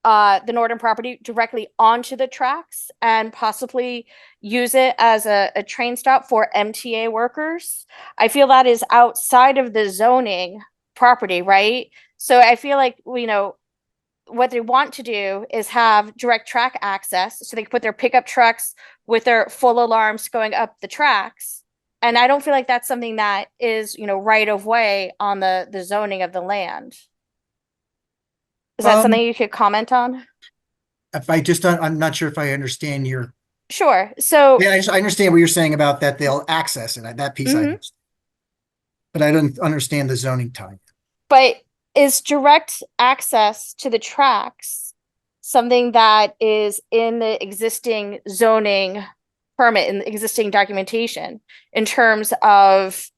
the Norton property directly onto the tracks and possibly use it as a train stop for MTA workers. I feel that is outside of the zoning property, right? So I feel like, you know, what they want to do is have direct track access so they can put their pickup trucks with their full alarms going up the tracks. And I don't feel like that's something that is, you know, right of way on the zoning of the land. Is that something you could comment on? If I just, I'm not sure if I understand your, Sure. So yeah, I understand what you're saying about that they'll access it, that piece I Mhm. understand. But I don't understand the zoning type. but is direct access to the tracks something that is in the existing zoning permit in the existing documentation in terms of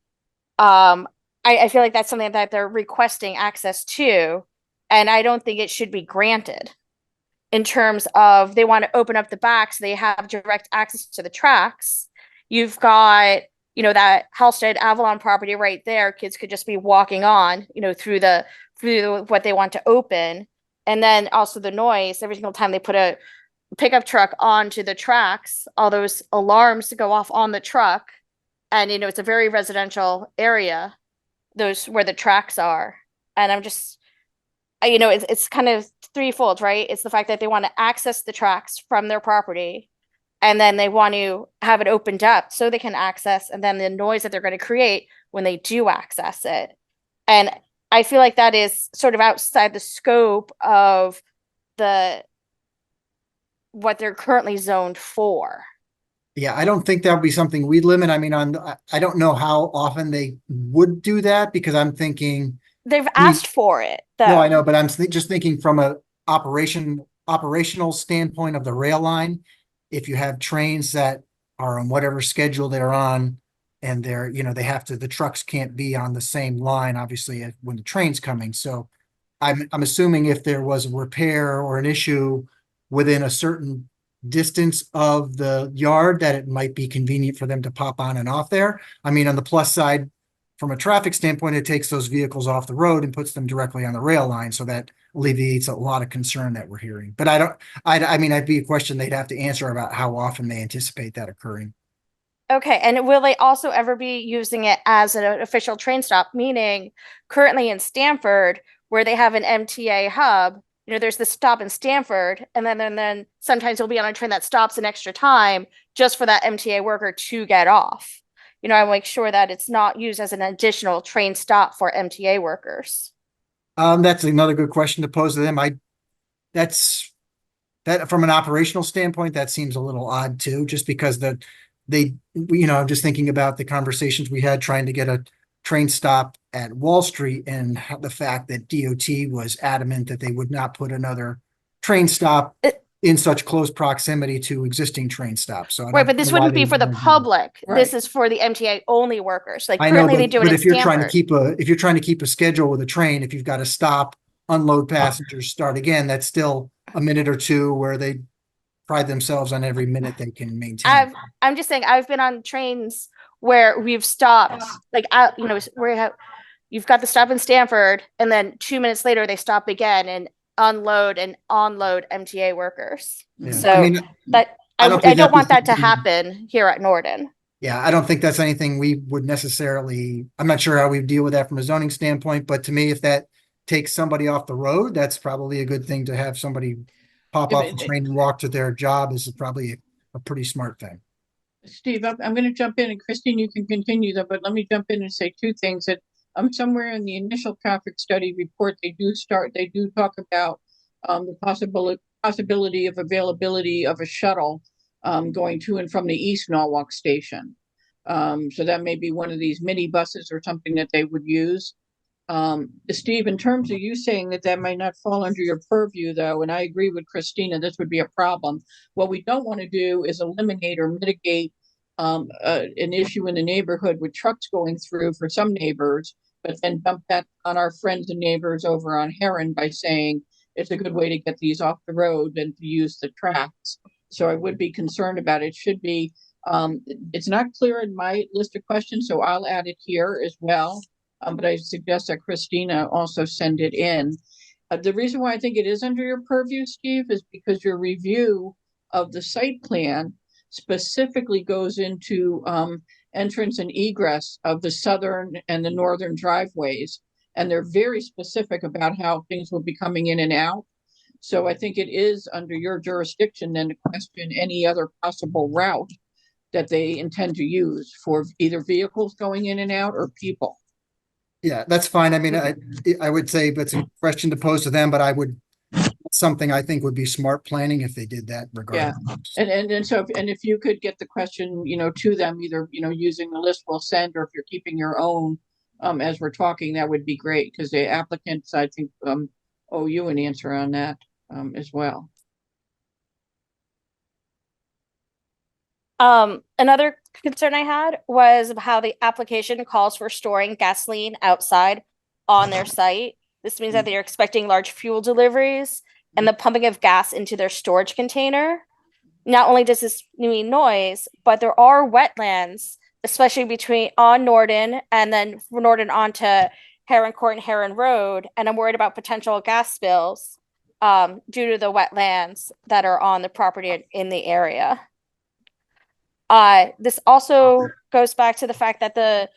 I feel like that's something that they're requesting access to, and I don't think it should be granted in terms of they want to open up the back so they have direct access to the tracks. You've got, you know, that Halstead Avalon property right there. Kids could just be walking on, you know, through what they want to open. And then also the noise, every single time they put a pickup truck onto the tracks, all those alarms go off on the truck. And, you know, it's a very residential area, those where the tracks are. And I'm just, you know, it's kind of threefold, right? It's the fact that they want to access the tracks from their property, and then they want to have it opened up so they can access, and then the noise that they're going to create when they do access it. And I feel like that is sort of outside the scope of what they're currently zoned for. Yeah, I don't think that would be something we'd limit. I mean, I don't know how often they would do that because I'm thinking, They've asked for it, though. no, I know, but I'm just thinking from a operational standpoint of the rail line. If you have trains that are on whatever schedule they're on, and they're, you know, they have to, the trucks can't be on the same line, obviously, when the train's coming. So I'm assuming if there was a repair or an issue within a certain distance of the yard, that it might be convenient for them to pop on and off there. I mean, on the plus side, from a traffic standpoint, it takes those vehicles off the road and puts them directly on the rail line. So that alleviates a lot of concern that we're hearing. But I mean, I'd be a question they'd have to answer about how often they anticipate that occurring. Okay, and will they also ever be using it as an official train stop? Meaning, currently in Stamford, where they have an MTA hub, you know, there's the stop in Stamford, and then sometimes you'll be on a train that stops an extra time just for that MTA worker to get off. You know, I make sure that it's not used as an additional train stop for MTA workers. That's another good question to pose to them. That from an operational standpoint, that seems a little odd too, just because I'm just thinking about the conversations we had trying to get a train stop at Wall Street, and the fact that DOT was adamant that they would not put another train stop in such close proximity to existing train stops. So Right, but this wouldn't be for the public. Right. This is for the MTA only workers. Like I know, currently they do it but in if you're trying to Stamford. if you're trying to keep a schedule with a train, if you've got to stop, unload passengers, start again, that's still a minute or two where they pride themselves on every minute they can maintain. I'm just saying I've been on trains where we've stopped, like out, you know, where you've got the stop in Stamford, and then 2 minutes later they stop again and unload and onload MTA workers. Yeah. So I mean, that I don't I think don't want that'd that be to something- happen here at Norton. Yeah, I don't think that's anything we would necessarily, I'm not sure how we deal with that from a zoning standpoint, but to me, if that takes somebody off the road, that's probably a good thing to have somebody pop Yeah, off the but- train and walk to their job is probably a pretty smart thing. Steve, I'm going to jump in, and Christine, you can continue that, but let me jump in and say two things. That somewhere in the initial traffic study report, they do talk about the possibility of availability of a shuttle going to and from the East Norwalk station. So that may be one of these mini buses or something that they would use. Steve, in terms of you saying that that might not fall under your purview though, and I agree with Christina, this would be a problem. What we don't want to do is eliminate or mitigate an issue in the neighborhood with trucks going through for some neighbors, but then dump that on our friends and neighbors over on Heron by saying it's a good way to get these off the road than to use the tracks. So I would be concerned about it. It should be, it's not clear in my list of questions, so I'll add it here as well. But I suggest that Christina also send it in. The reason why I think it is under your purview, Steve, is because your review of the site plan specifically goes into entrance and egress of the southern and the northern driveways. And they're very specific about how things will be coming in and out. So I think it is under your jurisdiction then to question any other possible route that they intend to use for either vehicles going in and out or people. Yeah, that's fine. I mean, I would say that's a question to pose to them, but I would, something I think would be smart planning if they did that regardless. And so if you could get the question, to them, either, using the list we'll send, or if you're keeping your own, as we're talking, that would be great, because the applicants, I think, owe you an answer on that, as well. Another concern I had was how the application calls for storing gasoline outside on their site. This means that they're expecting large fuel deliveries and the pumping of gas into their storage container. Not only does this mean noise, but there are wetlands, especially between on Norden and then Norden onto Heron Court and Heron Road. And I'm worried about potential gas spills due to the wetlands that are on the property in the area. This also goes back to the fact that the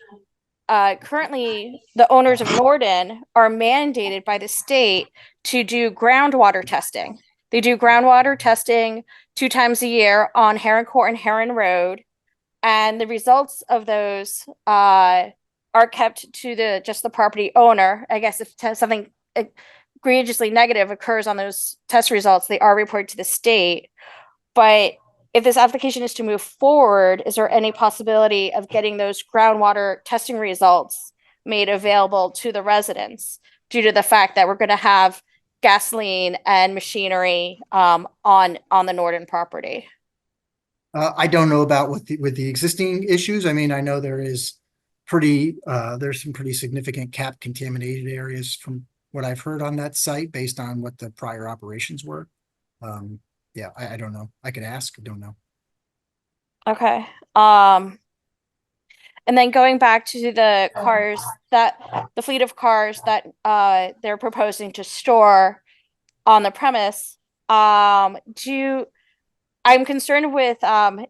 currently the owners of Norden are mandated by the state to do groundwater testing. They do groundwater testing 2 times a year on Heron Court and Heron Road, and the results of those are kept to just the property owner. I guess if something egregiously negative occurs on those test results, they are reported to the state. But if this application is to move forward, is there any possibility of getting those groundwater testing results made available to the residents due to the fact that we're going to have gasoline and machinery on the Norden property? I don't know about with the existing issues. I mean, I know there's some pretty significant cap contaminated areas from what I've heard on that site based on what the prior operations were. Yeah, I don't know. I could ask. I don't know. Okay. And then going back to the cars the fleet of cars that they're proposing to store on the premise, I'm concerned with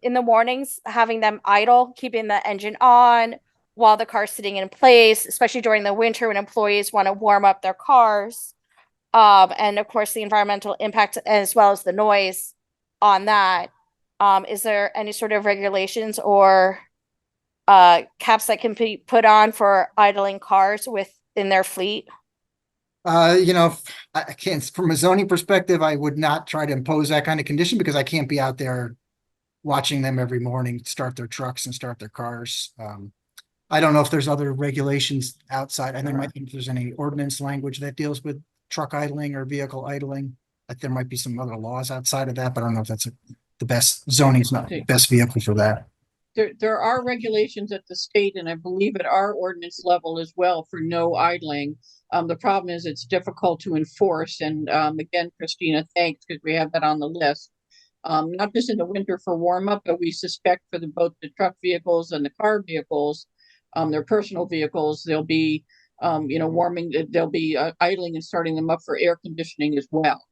in the mornings having them idle, keeping the engine on while the car's sitting in place, especially during the winter when employees want to warm up their cars. And of course the environmental impact as well as the noise on that. Is there any sort of regulations or caps that can be put on for idling cars within their fleet? I can't, from a zoning perspective, I would not try to impose that kind of condition because I can't be out there watching them every morning start their trucks and start their cars. I don't know if there's other regulations outside. I don't know if there's any ordinance language that deals with truck idling or vehicle idling. Like there might be some other laws outside of that, but I don't know if that's the best zoning's not the best vehicle for that. There are regulations at the state, and I believe at our ordinance level as well, for no idling. The problem is it's difficult to enforce. And again, Christina, thanks, because we have that on the list. Not just in the winter for warm up, but we suspect for both the truck vehicles and the car vehicles, their personal vehicles, they'll be, warming, they'll be idling and starting them up for air conditioning as well.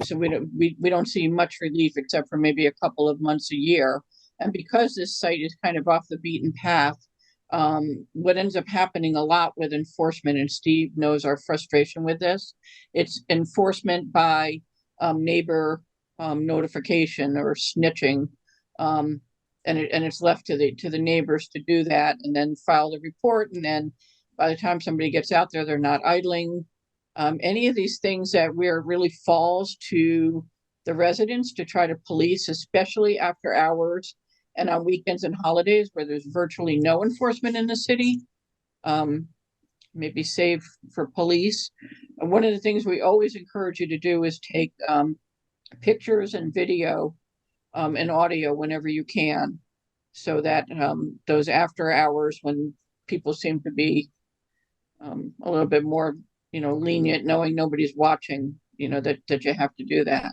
So we don't see much relief except for maybe a couple of months a year. And because this site is kind of off the beaten path, what ends up happening a lot with enforcement, and Steve knows our frustration with this, it's enforcement by neighbor notification or snitching. And it's left to the neighbors to do that and then file the report. And then by the time somebody gets out there, they're not idling. Any of these things that where it really falls to the residents to try to police, especially after hours and on weekends and holidays where there's virtually no enforcement in the city. Maybe save for police. And one of the things we always encourage you to do is take pictures and video and audio whenever you can, so that those after hours when people seem to be a little bit more, lenient, knowing nobody's watching, that you have to do that.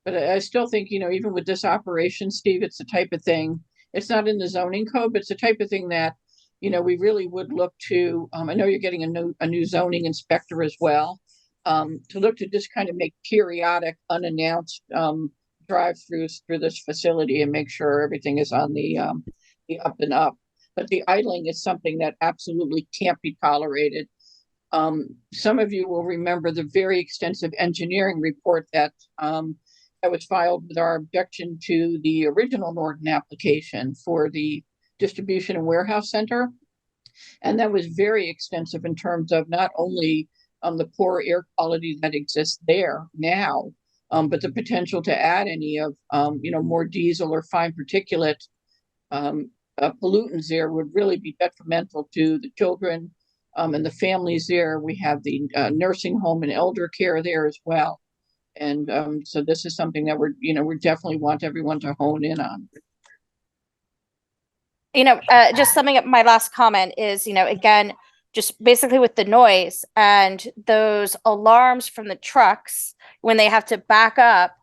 But I still think, even with this operation, Steve, it's the type of thing, it's not in the zoning code, but it's the type of thing that, we really would look to, I know you're getting a new zoning inspector as well, to look to just kind of make periodic unannounced drive-throughs through this facility and make sure everything is on the up and up. But the idling is something that absolutely can't be tolerated. Some of you will remember the very extensive engineering report that was filed with our objection to the original Norton application for the distribution and warehouse center. And that was very extensive in terms of not only the poor air quality that exists there now, but the potential to add any of, more diesel or fine particulate pollutants there would really be detrimental to the children and the families there. We have the nursing home and elder care there as well. And so this is something that we definitely want everyone to hone in on. Just summing up my last comment is, again, just basically with the noise and those alarms from the trucks when they have to back up.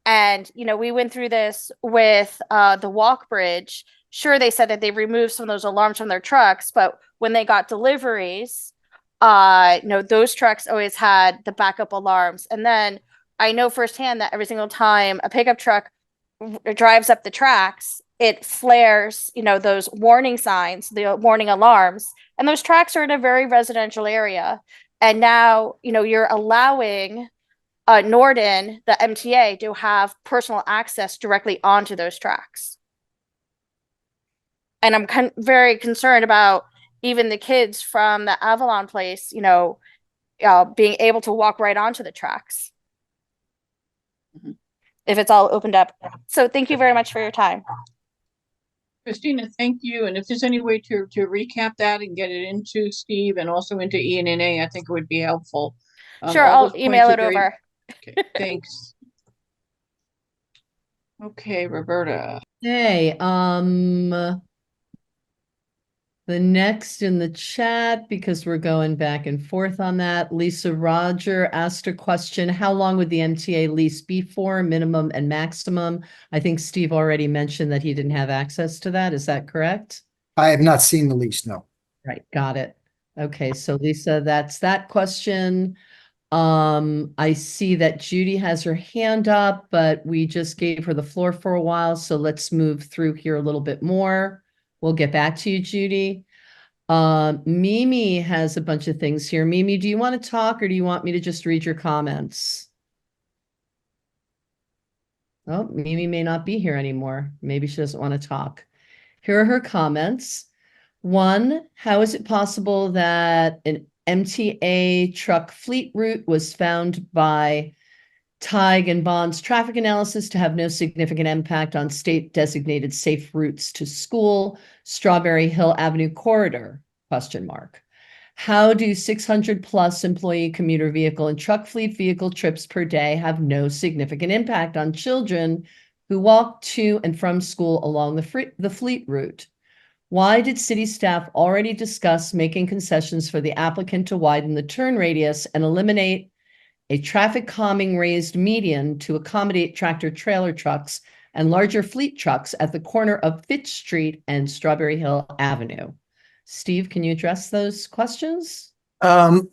And, we went through this with the walk bridge. Sure, they said that they removed some of those alarms from their trucks, but when they got deliveries, those trucks always had the backup alarms. And then I know firsthand that every single time a pickup truck drives up the tracks, it flares, those warning signs, the warning alarms, and those tracks are in a very residential area. And now, you're allowing Norton, the MTA, to have personal access directly onto those tracks. And I'm very concerned about even the kids from the Avalon place, being able to walk right onto the tracks. Mm-hmm. If it's all opened up. So thank you very much for your time. Christina, thank you. And if there's any way to recap that and get it into Steve and also into ENNA, I think it would be helpful. Sure, I'll email it over. Okay, thanks. Okay, Roberta. Hey, the next in the chat, because we're going back and forth on that, Lisa Roger asked a question: how long would the MTA lease be for, minimum and maximum? I think Steve already mentioned that he didn't have access to that. Is that correct? I have not seen the lease, no. Right, got it. Okay, so Lisa, that's that question. I see that Judy has her hand up, but we just gave her the floor for a while, so let's move through here a little bit more. We'll get back to you, Judy. Mimi has a bunch of things here. Mimi, do you want to talk or do you want me to just read your comments? Oh, Mimi may not be here anymore. Maybe she doesn't want to talk. Here are her comments. One, how is it possible that an MTA truck fleet route was found by TIG and Bond's traffic analysis to have no significant impact on state designated safe routes to school, Strawberry Hill Avenue corridor, ? How do 600 plus employee commuter vehicle and truck fleet vehicle trips per day have no significant impact on children who walk to and from school along the fleet route? Why did city staff already discuss making concessions for the applicant to widen the turn radius and eliminate a traffic calming raised median to accommodate tractor trailer trucks and larger fleet trucks at the corner of Fitch Street and Strawberry Hill Avenue? Steve, can you address those questions? So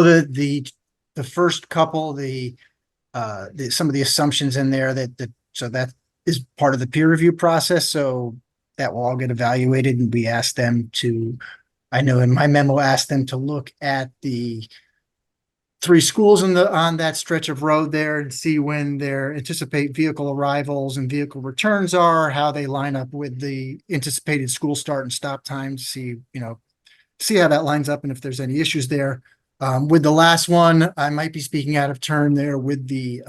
the first couple, some of the assumptions in there so that is part of the peer review process. So that will all get evaluated, and we asked them to, I know in my memo, asked them to look at the 3 schools on that stretch of road there and see when their anticipate vehicle arrivals and vehicle returns are, how they line up with the anticipated school start and stop times, see how that lines up and if there's any issues there. With the last one, I might be speaking out of turn there with the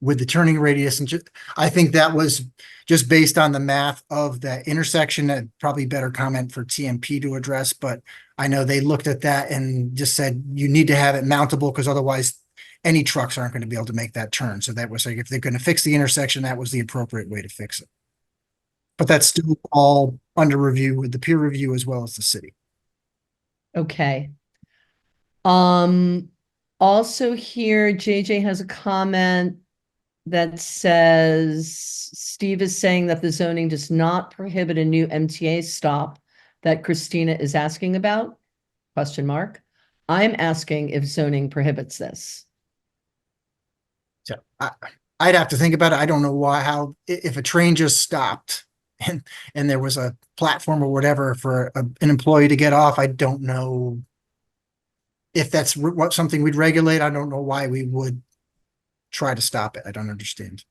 with the turning radius, and I think that was just based on the math of that intersection. That probably better comment for TMP to address, but I know they looked at that and just said you need to have it mountable because otherwise any trucks aren't going to be able to make that turn. So that was like, if they're going to fix the intersection, that was the appropriate way to fix it. But that's still all under review with the peer review as well as the city. Okay. Also here, JJ has a comment that says, Steve is saying that the zoning does not prohibit a new MTA stop that Christina is asking about? Question mark. I'm asking if zoning prohibits this. So I'd have to think about it. I don't know why, if a train just stopped and there was a platform or whatever for an employee to get off, I don't know if that's something we'd regulate. I don't know why we would try to stop it. I don't understand.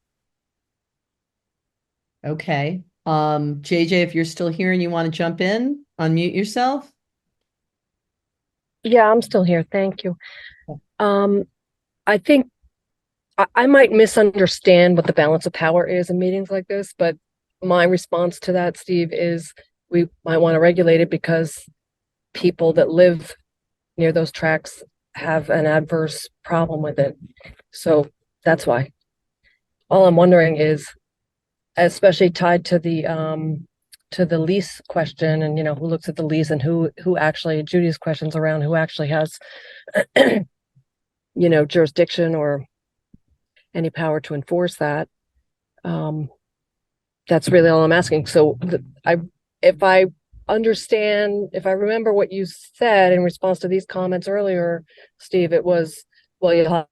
Okay. JJ, if you're still here and you want to jump in, unmute yourself. Yeah, I'm still here. Thank you. I think I might misunderstand what the balance of power is in meetings like this, but my response to that, Steve, is we might want to regulate it because people that live near those tracks have an adverse problem with it. So that's why. All I'm wondering is, especially tied to the lease question, and who looks at the lease and who actually, Judy's questions around who actually has jurisdiction or any power to enforce that. That's really all I'm asking. So if I remember what you said in response to these comments earlier, Steve, it was, well, you'll have,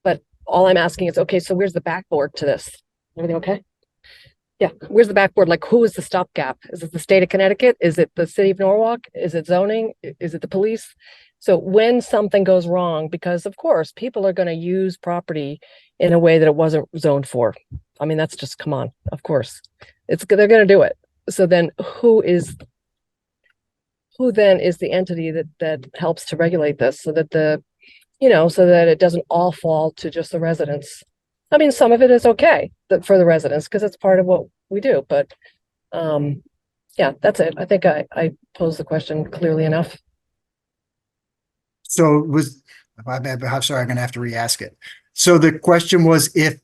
but all I'm asking is, okay, so where's the backboard to this? Everything okay? Yeah, where's the backboard? Like, who is the stopgap? Is it the state of Connecticut? Is it the city of Norwalk? Is it zoning? Is it the police? So when something goes wrong, because of course people are going to use property in a way that it wasn't zoned for. I mean, that's just, come on, of course. They're going to do it. So then who then is the entity that helps to regulate this so that so that it doesn't all fall to just the residents? I mean, some of it is okay for the residents because it's part of what we do, but yeah, that's it. I think I posed the question clearly enough. So I'm sorry, I'm going to have to re-ask it. So the question was if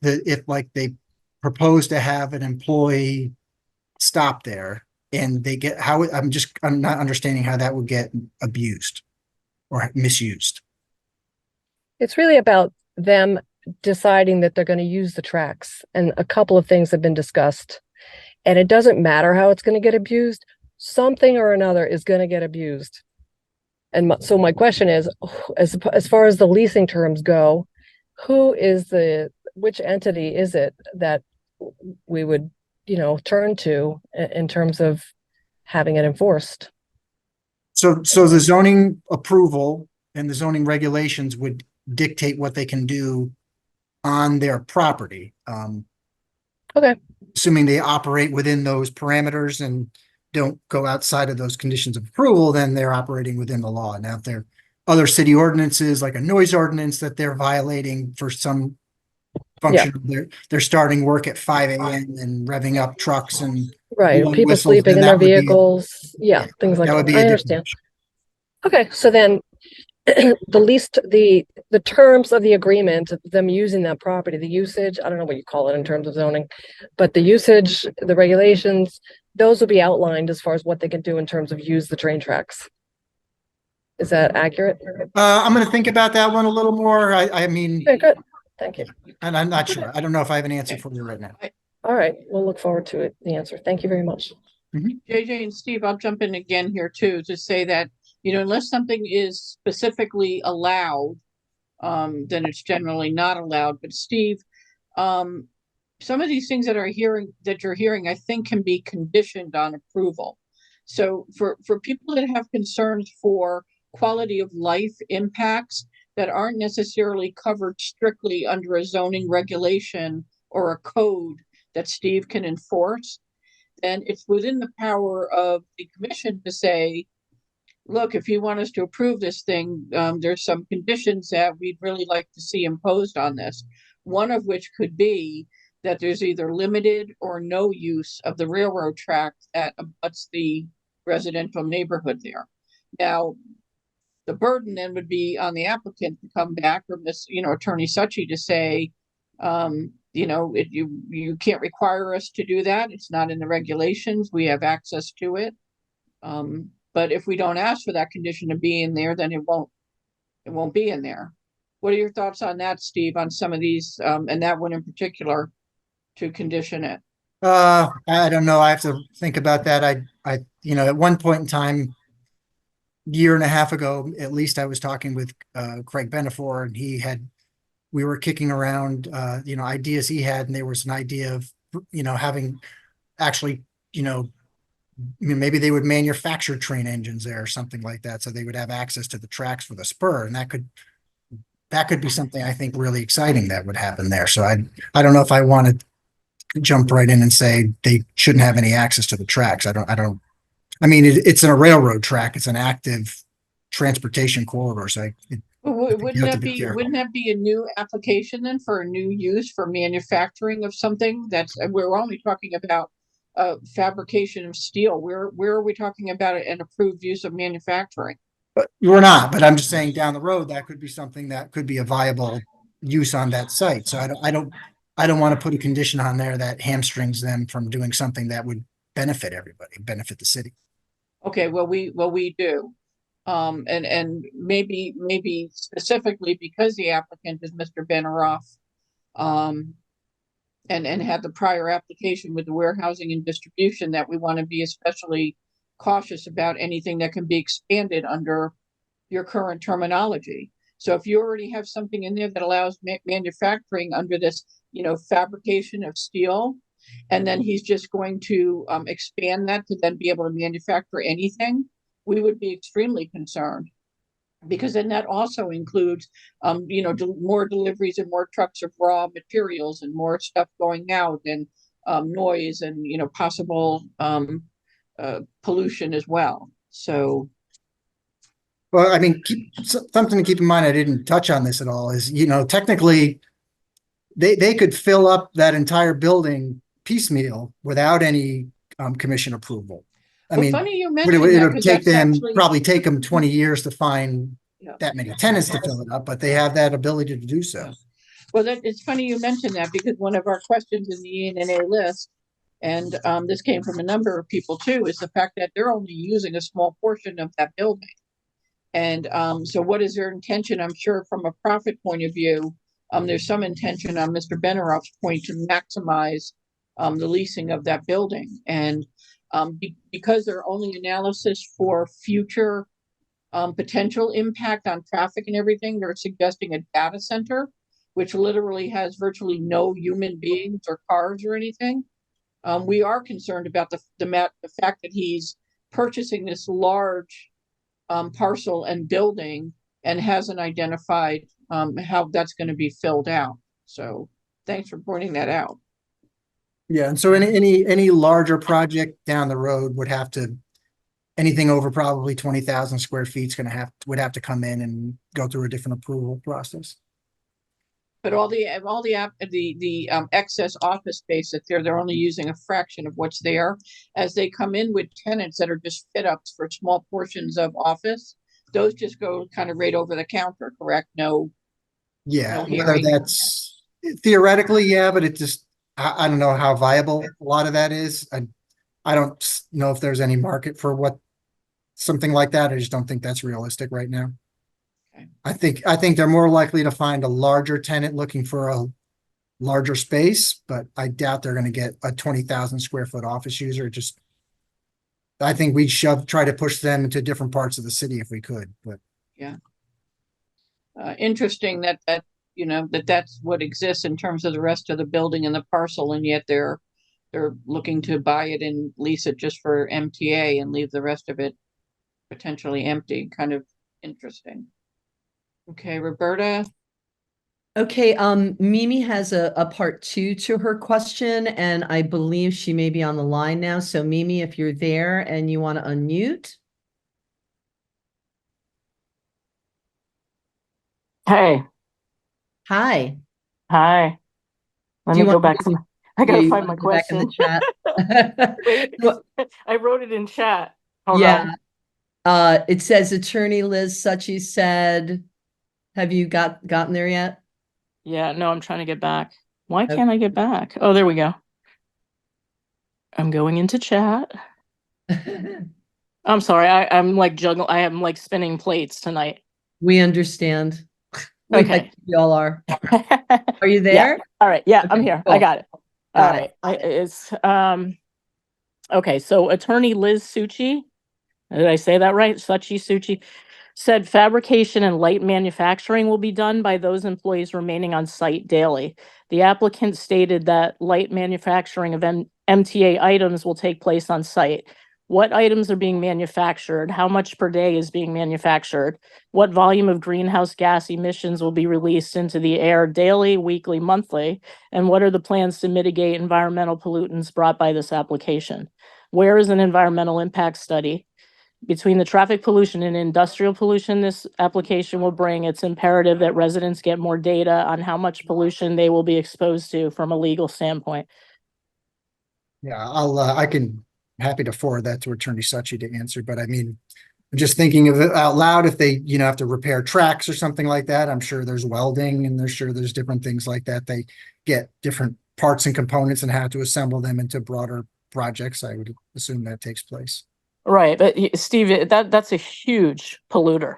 like they propose to have an employee stop there and they get, I'm not understanding how that would get abused or misused. It's really about them deciding that they're going to use the tracks, and a couple of things have been discussed, and it doesn't matter how it's going to get abused. Something or another is going to get abused. And so my question is, as far as the leasing terms go, which entity is it that we would, turn to in terms of having it enforced? So the zoning approval and the zoning regulations would dictate what they can do on their property. Okay. Assuming they operate within those parameters and don't go outside of those conditions of approval, then they're operating within the law. Now, if there are other city ordinances, like a noise ordinance that they're violating for some function, they're starting work at 5 a.m. and revving up trucks and right, people whistles, sleeping in their vehicles, things like that. Would be I understand. Okay, so then the terms of the agreement, them using that property, the usage, I don't know what you call it in terms of zoning, but the usage, the regulations, those will be outlined as far as what they can do in terms of use the train tracks. Is that accurate? I'm going to think about that one a little more. I mean, Okay, good. Thank you. and I'm not sure. I don't know if I have an answer for you right now. All right, we'll look forward to it, the answer. Thank you very much. JJ and Steve, I'll jump in again here too, to say that, unless something is specifically allowed, then it's generally not allowed. But Steve, some of these things that you're hearing, I think can be conditioned on approval. So for people that have concerns for quality of life impacts that aren't necessarily covered strictly under a zoning regulation or a code that Steve can enforce, then it's within the power of the commission to say, look, if you want us to approve this thing, there's some conditions that we'd really like to see imposed on this. One of which could be that there's either limited or no use of the railroad track that abuts the residential neighborhood there. Now, the burden then would be on the applicant to come back, or Miss, Attorney Suchi, to say, you can't require us to do that. It's not in the regulations. We have access to it. But if we don't ask for that condition to be in there, then it won't be in there. What are your thoughts on that, Steve, on some of these, and that one in particular, to condition it? I don't know. I have to think about that. At one point in time, year and a half ago, at least, I was talking with Craig Benefor, and we were kicking around ideas he had, and there was an idea of having actually maybe they would manufacture train engines there or something like that, so they would have access to the tracks for the spur, and that could be something I think really exciting that would happen there. So I don't know if I want to jump right in and say they shouldn't have any access to the tracks. I mean, it's in a railroad track. It's an active transportation corridor. So wouldn't that be a new application then for a new use for manufacturing of something? We're only talking about fabrication of steel. Where are we talking about an approved use of manufacturing? But we're not. But I'm just saying down the road that could be something that could be a viable use on that site. So I don't want to put a condition on there that hamstrings them from doing something that would benefit everybody, benefit the city. Okay, well, we do. And maybe specifically because the applicant is Mr. Beneroff, and had the prior application with the warehousing and distribution, that we want to be especially cautious about anything that can be expanded under your current terminology. So if you already have something in there that allows manufacturing under this, fabrication of steel, and then he's just going to expand that to then be able to manufacture anything, we would be extremely concerned, because then that also includes, more deliveries and more trucks of raw materials and more stuff going out, and noise, and possible pollution as well. So, well, I mean, something to keep in mind, I didn't touch on this at all, is, technically they could fill up that entire building piecemeal without any commission approval. I mean, funny you it mentioned would that, take them actually, probably take them 20 years to find Yeah. that many tenants to fill it up, but they have that ability to do so. Well, it's funny you mentioned that, because one of our questions in the ENNA list, and this came from a number of people too, is the fact that they're only using a small portion of that building. And so what is their intention? I'm sure from a profit point of view, there's some intention on Mr. Beneroff's point to maximize the leasing of that building. And because they're only analysis for future potential impact on traffic and everything, they're suggesting a data center, which literally has virtually no human beings or cars or anything. We are concerned about the fact that he's purchasing this large parcel and building, and hasn't identified how that's going to be filled out. So thanks for pointing that out. Yeah, and so any larger project down the road would have to, anything over probably 20,000 square feet would have to come in and go through a different approval process. But all the excess office space that's there, they're only using a fraction of what's there. As they come in with tenants that are just fit ups for small portions of office, those just go kind of right over the counter, correct? No. Yeah, no whether hearing. that's theoretically, yeah, but it just, I don't know how viable a lot of that is. I don't know if there's any market for something like that. I just don't think that's realistic right now. Okay. I think they're more likely to find a larger tenant looking for a larger space, but I doubt they're going to get a 20,000 square foot office user. I think we'd try to push them into different parts of the city if we could, but yeah. Interesting that's what exists in terms of the rest of the building and the parcel, and yet they're looking to buy it and lease it just for MTA and leave the rest of it potentially empty. Kind of interesting. Okay, Roberta. Okay, Mimi has a part 2 to her question, and I believe she may be on the line now. So Mimi, if you're there and you want to unmute. Hey, Hi. hi. Let Do me you go want me back to, to I yeah, gotta you find want my to go back in the question. chat? Wait, Well, I wrote it in chat. Hold yeah. on. It says Attorney Liz Suchy said, have you gotten there yet? Yeah, no, I'm trying to get back. Why Okay. can't I get back? Oh, there we go. I'm going into chat. I'm sorry. I'm like juggling. I am like spinning plates tonight. We understand. I Okay. think we all are. Are you Yeah. there? All right. Yeah, I'm Okay, here. I cool. got it. Got All it. right. It's okay. So Attorney Liz Succi, did I say that right? Succi said fabrication and light manufacturing will be done by those employees remaining on site daily. The applicant stated that light manufacturing of MTA items will take place on site. What items are being manufactured? How much per day is being manufactured? What volume of greenhouse gas emissions will be released into the air daily, weekly, monthly? And what are the plans to mitigate environmental pollutants brought by this application? Where is an environmental impact study? Between the traffic pollution and industrial pollution this application will bring, it's imperative that residents get more data on how much pollution they will be exposed to from a legal standpoint. Yeah, happy to forward that to Attorney Suchy to answer, but I mean, I'm just thinking of it out loud. If they, have to repair tracks or something like that, I'm sure there's welding and there's different things like that. They get different parts and components and have to assemble them into broader projects. I would assume that takes place. Right, but Steve, that's a huge polluter.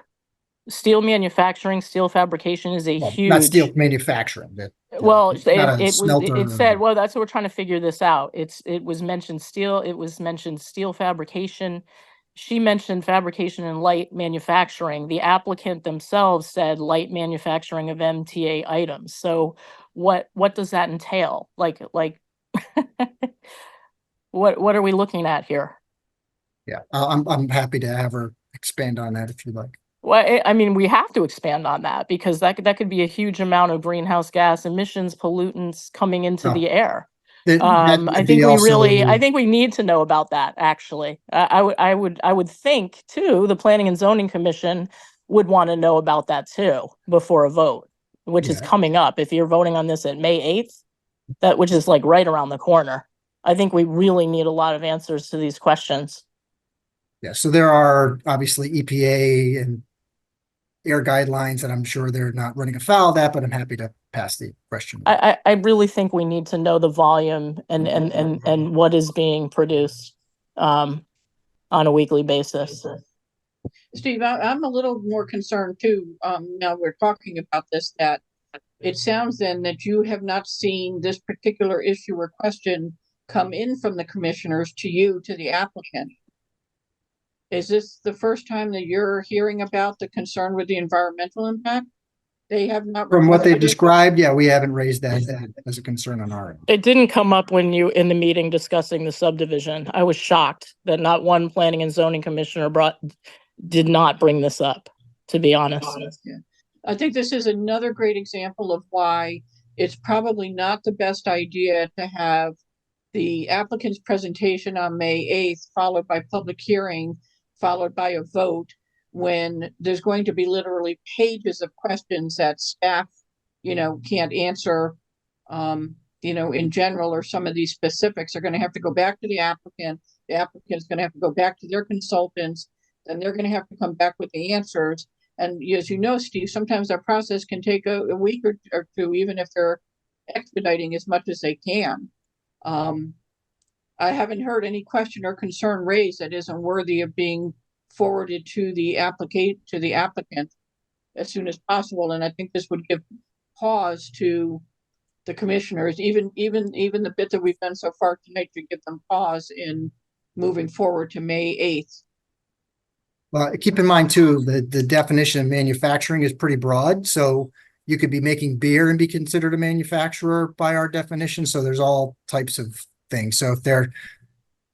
Steel manufacturing, steel fabrication is a Well, not steel huge. manufacturing, that. Well, It's not a it was, smelter. it said, well, that's what we're trying to figure this out. It was mentioned steel, it was mentioned steel fabrication. She mentioned fabrication and light manufacturing. The applicant themselves said light manufacturing of MTA items. So what does that entail? Like, what are we looking at here? Yeah, I'm happy to have her expand on that if you'd like. Well, I mean, we have to expand on that because that could be a huge amount of greenhouse gas emissions, pollutants coming into Oh, the air. that I would think be I also, think we need to know about that, actually. I would think too, the Planning and Zoning Commission would want to know about that too before a vote, which is Yeah. coming up. If you're voting on this at May 8th, which is like right around the corner. I think we really need a lot of answers to these questions. yeah, so there are obviously EPA and air guidelines, and I'm sure they're not running afoul of that, but I'm happy to pass the question. I really think we need to know the volume and what is being produced on a weekly basis. Steve, I'm a little more concerned too. Now we're talking about this, that it sounds then that you have not seen this particular issue or question come in from the commissioners to you, to the applicant. Is this the first time that you're hearing about the concern with the environmental impact? They have not. From what they've requested it? described, yeah, we haven't raised that as a concern on our end. It didn't come up when you in the meeting discussing the subdivision. I was shocked that not one planning and zoning commissioner did not bring this up, to be honest. Yeah. I think this is another great example of why it's probably not the best idea to have the applicant's presentation on May 8th, followed by public hearing, followed by a vote, when there's going to be literally pages of questions that staff, can't answer, in general, or some of these specifics are going to have to go back to the applicant. The applicant's going to have to go back to their consultants, and they're going to have to come back with the answers. And as you know, Steve, sometimes that process can take a week or two, even if they're expediting as much as they can. I haven't heard any question or concern raised that isn't worthy of being forwarded to the applicant as soon as possible. And I think this would give pause to the commissioners, even the bit that we've done so far tonight, to give them pause in moving forward to May 8th. Well, keep in mind too, the definition of manufacturing is pretty broad. So you could be making beer and be considered a manufacturer by our definition. So there's all types of things. So if they're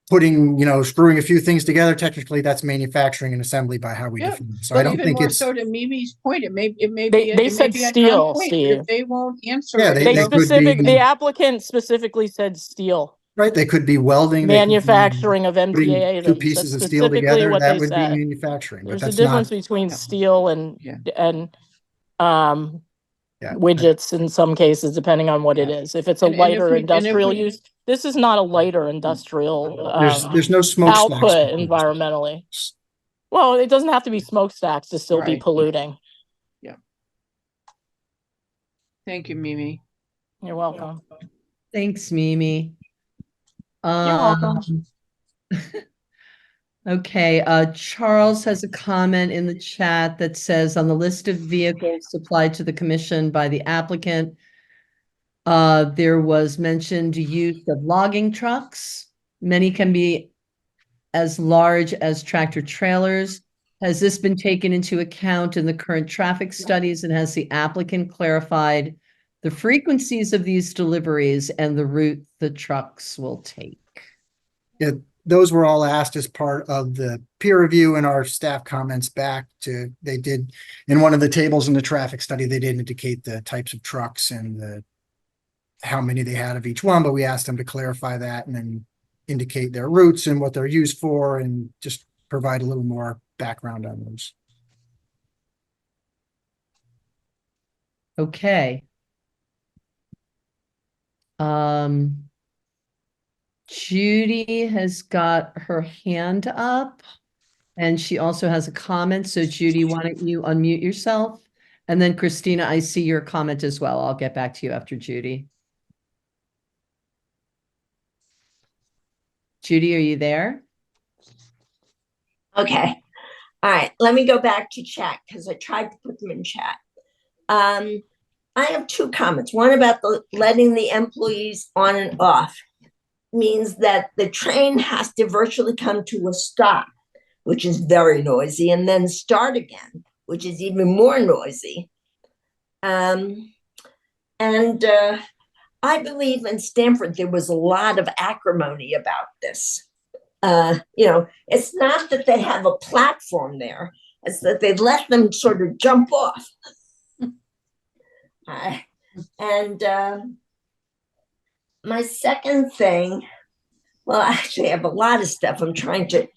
putting, screwing a few things together, technically that's manufacturing and assembly by how we define it. So I don't think it's. So to Mimi's point, it may They said steel, Steve. If they won't answer Yeah, it. The applicant specifically said steel. Right, they could be welding. Manufacturing of putting MTA two items. pieces That's of steel specifically together, what that they would be said. manufacturing, but There's a that's difference not. between steel and Yeah. widgets in some cases, depending on what it is. If it's a And if lighter we- and if industrial we- use, this is not a lighter industrial There's no smokestacks. output environmentally. Well, it doesn't have to be smokestacks to still be Right. polluting. Thank you, Mimi. You're welcome. Thanks, Mimi. You're welcome. Okay, Charles has a comment in the chat that says on the list of vehicles supplied to the commission by the applicant, there was mentioned use of logging trucks. Many can be as large as tractor trailers. Has this been taken into account in the current traffic studies, and has the applicant clarified the frequencies of these deliveries and the route the trucks will take? Yeah, those were all asked as part of the peer review and our staff comments back to, they did, in one of the tables in the traffic study, they did indicate the types of trucks and how many they had of each one, but we asked them to clarify that and then indicate their routes and what they're used for and just provide a little more background on those. Okay. Judy has got her hand up and she also has a comment. So Judy, why don't you unmute yourself? And then Christina, I see your comment as well. I'll get back to you after Judy. Judy, are you there? Okay. All right. Let me go back to chat because I tried to put them in chat. I have two comments. One about letting the employees on and off means that the train has to virtually come to a stop, which is very noisy, and then start again, which is even more noisy. I believe in Stanford, there was a lot of acrimony about this. It's not that they have a platform there, it's that they let them sort of jump off. My second thing, well, actually, I have a lot of stuff I'm trying to,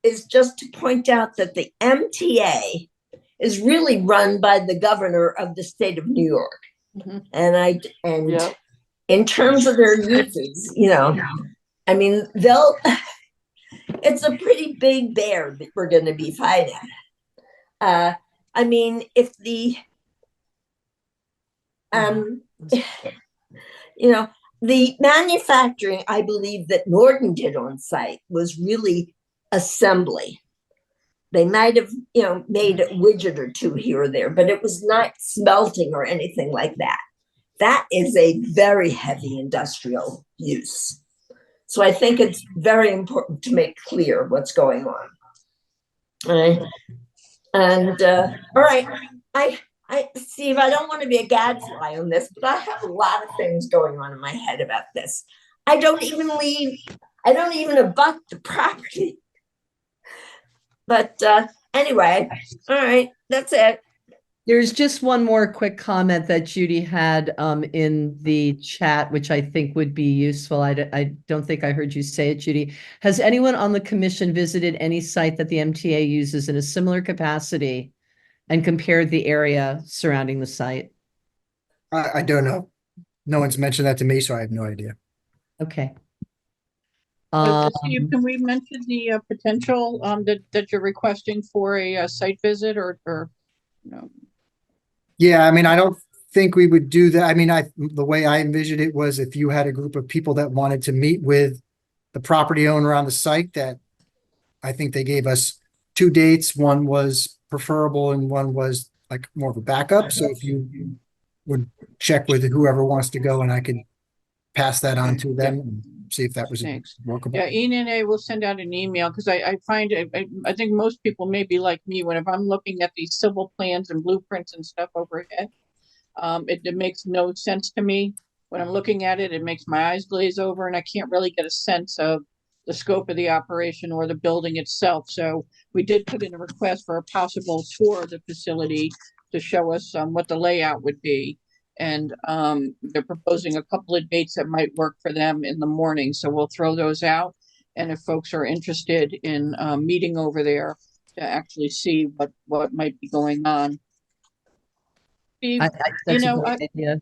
is just to point out that the MTA is really run by the governor of the state of New York. Mm-hmm. Yep. In terms of their uses, I mean, it's a pretty big bear that we're going to be fighting. I mean, if the, the manufacturing, I believe that Norton did on site was really assembly. They might have, made a widget or two here or there, but it was not smelting or anything like that. That is a very heavy industrial use. So I think it's very important to make clear what's going on. All right. And all right, Steve, I don't want to be a gadfly on this, but I have a lot of things going on in my head about this. I don't even abut the property. But anyway, all right, that's it. There's just one more quick comment that Judy had in the chat, which I think would be useful. I don't think I heard you say it, Judy. Has anyone on the commission visited any site that the MTA uses in a similar capacity and compared the area surrounding the site? I don't know. No one's mentioned that to me, so I have no idea. Okay. Steve, can we mention the potential that you're requesting for a site visit or no? Yeah, I mean, I don't think we would do that. I mean, the way I envisioned it was if you had a group of people that wanted to meet with the property owner on the site, that I think they gave us two dates. One was preferable and one was like more of a backup. So if you would check with whoever wants to go, and I could pass that on to them and see if that was workable. Yeah, ENNA will send out an email because I find I think most people may be like me. Whenever I'm looking at these civil plans and blueprints and stuff overhead, it makes no sense to me. When I'm looking at it, it makes my eyes glaze over and I can't really get a sense of the scope of the operation or the building itself. So we did put in a request for a possible tour of the facility to show us what the layout would be. And they're proposing a couple of dates that might work for them in the morning. So we'll throw those out. And if folks are interested in meeting over there to actually see what might be going on, Steve, That's a know, great idea.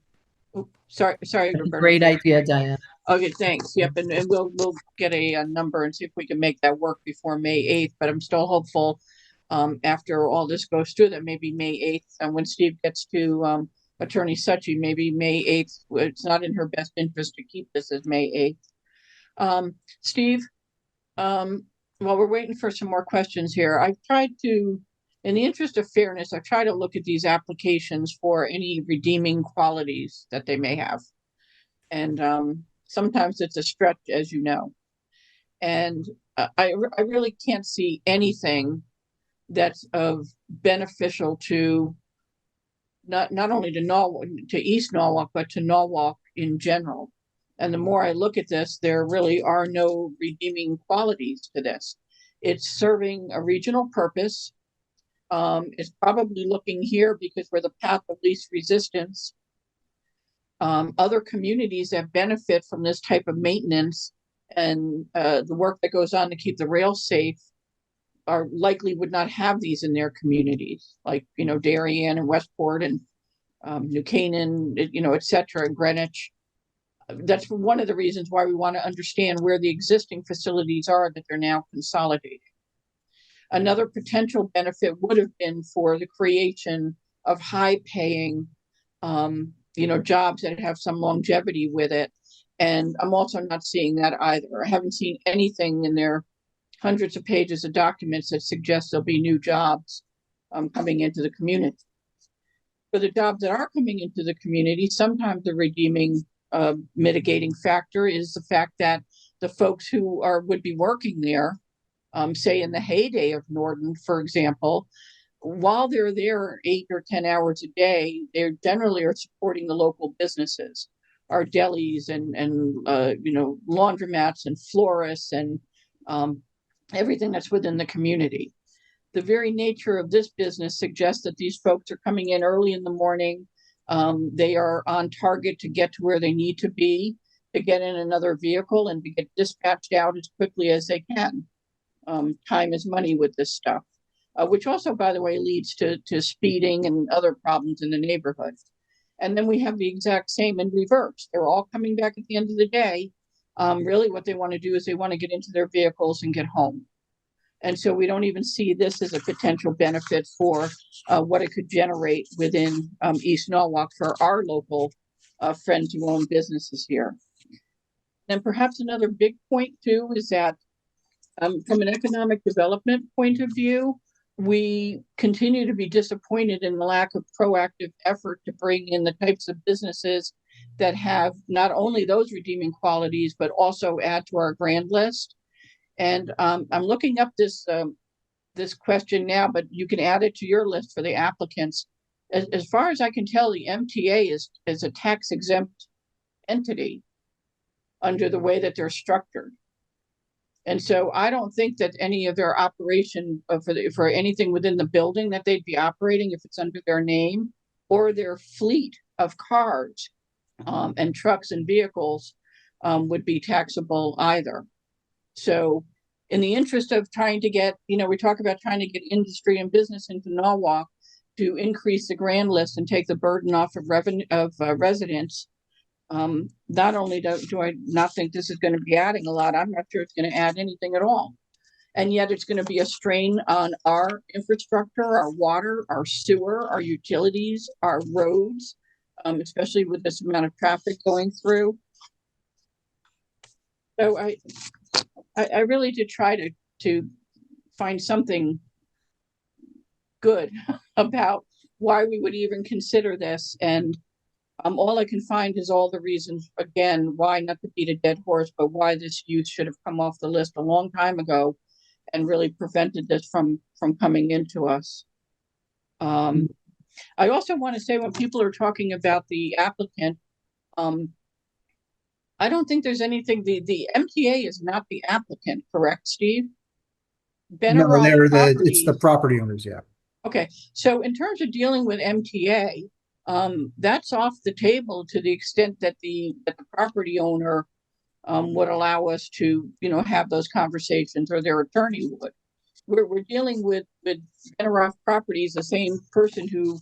sorry, That's a Roberta. great idea, Diane. Okay, thanks. Yep, and we'll get a number and see if we can make that work before May 8th, but I'm still hopeful after all this goes through that maybe May 8th, and when Steve gets to Attorney Suchi, maybe May 8th, it's not in her best interest to keep this as May 8th. Steve, while we're waiting for some more questions here, I've tried to, in the interest of fairness, I've tried to look at these applications for any redeeming qualities that they may have. And sometimes it's a stretch, as you know. And I really can't see anything that's of beneficial to not only to Norwalk, to East Norwalk, but to Norwalk in general. And the more I look at this, there really are no redeeming qualities to this. It's serving a regional purpose. It's probably looking here because we're the path of least resistance. Other communities that benefit from this type of maintenance and the work that goes on to keep the rails safe are likely would not have these in their communities, like, you know, Darien and Westport and New Canaan, you know, et cetera, and Greenwich. That's one of the reasons why we want to understand where the existing facilities are that they're now consolidating. Another potential benefit would have been for the creation of high-paying, you know, jobs that have some longevity with it. And I'm also not seeing that either. I haven't seen anything in their hundreds of pages of documents that suggest there'll be new jobs coming into the community. For the jobs that are coming into the community, sometimes the redeeming mitigating factor is the fact that the folks who would be working there, say in the heyday of Norton, for example, while they're there 8 or 10 hours a day, they generally are supporting the local businesses, our delis and you know, laundromats and florists and everything that's within the community. The very nature of this business suggests that these folks are coming in early in the morning. They are on target to get to where they need to be, to get in another vehicle and to get dispatched out as quickly as they can. Time is money with this stuff, which also, by the way, leads to speeding and other problems in the neighborhood. And then we have the exact same in reverse. They're all coming back at the end of the day. Really what they want to do is they want to get into their vehicles and get home. And so we don't even see this as a potential benefit for what it could generate within East Norwalk for our local friends who own businesses here. And perhaps another big point too is that from an economic development point of view, we continue to be disappointed in the lack of proactive effort to bring in the types of businesses that have not only those redeeming qualities, but also add to our grand list. And I'm looking up this question now, but you can add it to your list for the applicants. As far as I can tell, the MTA is a tax exempt entity under the way that they're structured. And so I don't think that any of their operation for anything within the building that they'd be operating, if it's under their name, or their fleet of cars and trucks and vehicles would be taxable either. So in the interest of trying to get, you know, we talk about trying to get industry and business into Norwalk to increase the grand list and take the burden off of revenue of residents. Not only do I not think this is going to be adding a lot, I'm not sure it's going to add anything at all. And yet it's going to be a strain on our infrastructure, our water, our sewer, our utilities, our roads, especially with this amount of traffic going through. So I really did try to find something good about why we would even consider this. And all I can find is all the reasons, again, why, not to beat a dead horse, but why this use should have come off the list a long time ago and really prevented this from coming into us. I also want to say, when people are talking about the applicant, I don't think there's anything, the MTA is not the applicant, correct, Steve? No, it's the property owners, yeah. Okay, so in terms of dealing with MTA, that's off the table to the extent that the property owner would allow us to, you know, have those conversations, or their attorney would. We're dealing with Better Off Properties, the same person who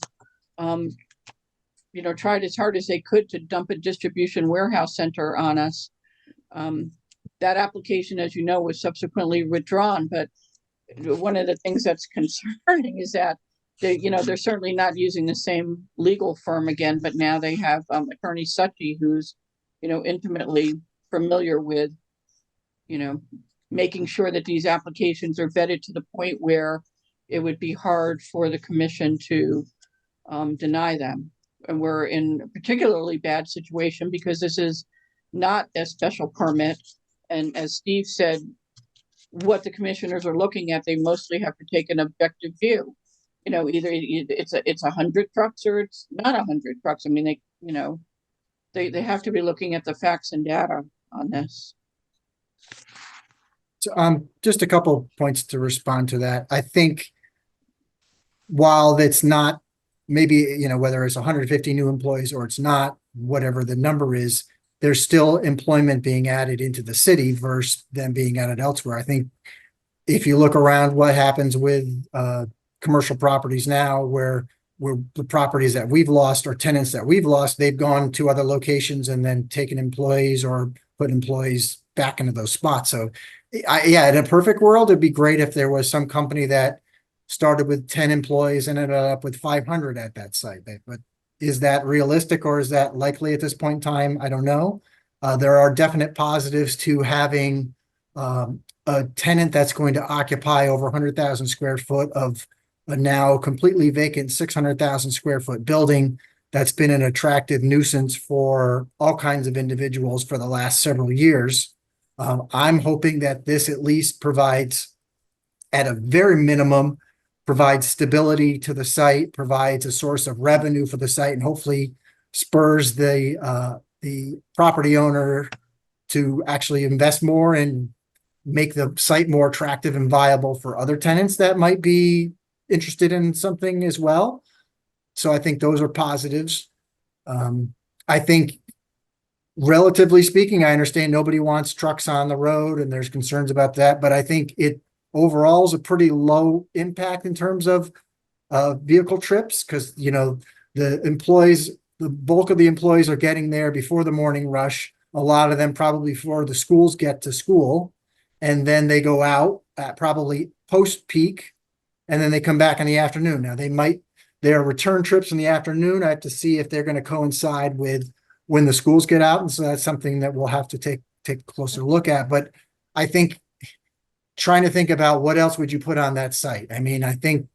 tried as hard as they could to dump a distribution warehouse center on us. That application, as you know, was subsequently withdrawn, but one of the things that's concerning is that they're certainly not using the same legal firm again, but now they have attorney Suchi, who's, intimately familiar with, making sure that these applications are vetted to the point where it would be hard for the commission to deny them. And we're in a particularly bad situation because this is not a special permit. And as Steve said, what the commissioners are looking at, they mostly have to take an objective view. Either it's 100 trucks or it's not 100 trucks. I mean, they have to be looking at the facts and data on this. So, just a couple points to respond to that. I think while it's not maybe, whether it's 150 new employees or it's not, whatever the number is, there's still employment being added into the city versus them being added elsewhere. I think if you look around what happens with commercial properties now, where the properties that we've lost or tenants that we've lost, they've gone to other locations and then taken employees or put employees back into those spots. So yeah, in a perfect world, it'd be great if there was some company that started with 10 employees and ended up with 500 at that site. But is that realistic or is that likely at this point in time? I don't know. There are definite positives to having a tenant that's going to occupy over 100,000 square foot of a now completely vacant 600,000 square foot building that's been an attractive nuisance for all kinds of individuals for the last several years. I'm hoping that this at least provides, at a very minimum, provides stability to the site, provides a source of revenue for the site, and hopefully spurs the property owner to actually invest more and make the site more attractive and viable for other tenants that might be interested in something as well. So I think those are positives. I think, relatively speaking, I understand nobody wants trucks on the road and there's concerns about that, but I think it overall is a pretty low impact in terms of vehicle trips because, the employees, the bulk of the employees are getting there before the morning rush. A lot of them probably before the schools get to school, and then they go out at probably post-peak, and then they come back in the afternoon. Now, their return trips in the afternoon, I have to see if they're going to coincide with when the schools get out. And so that's something that we'll have to take a closer look at. But I think trying to think about what else would you put on that site. I mean, I think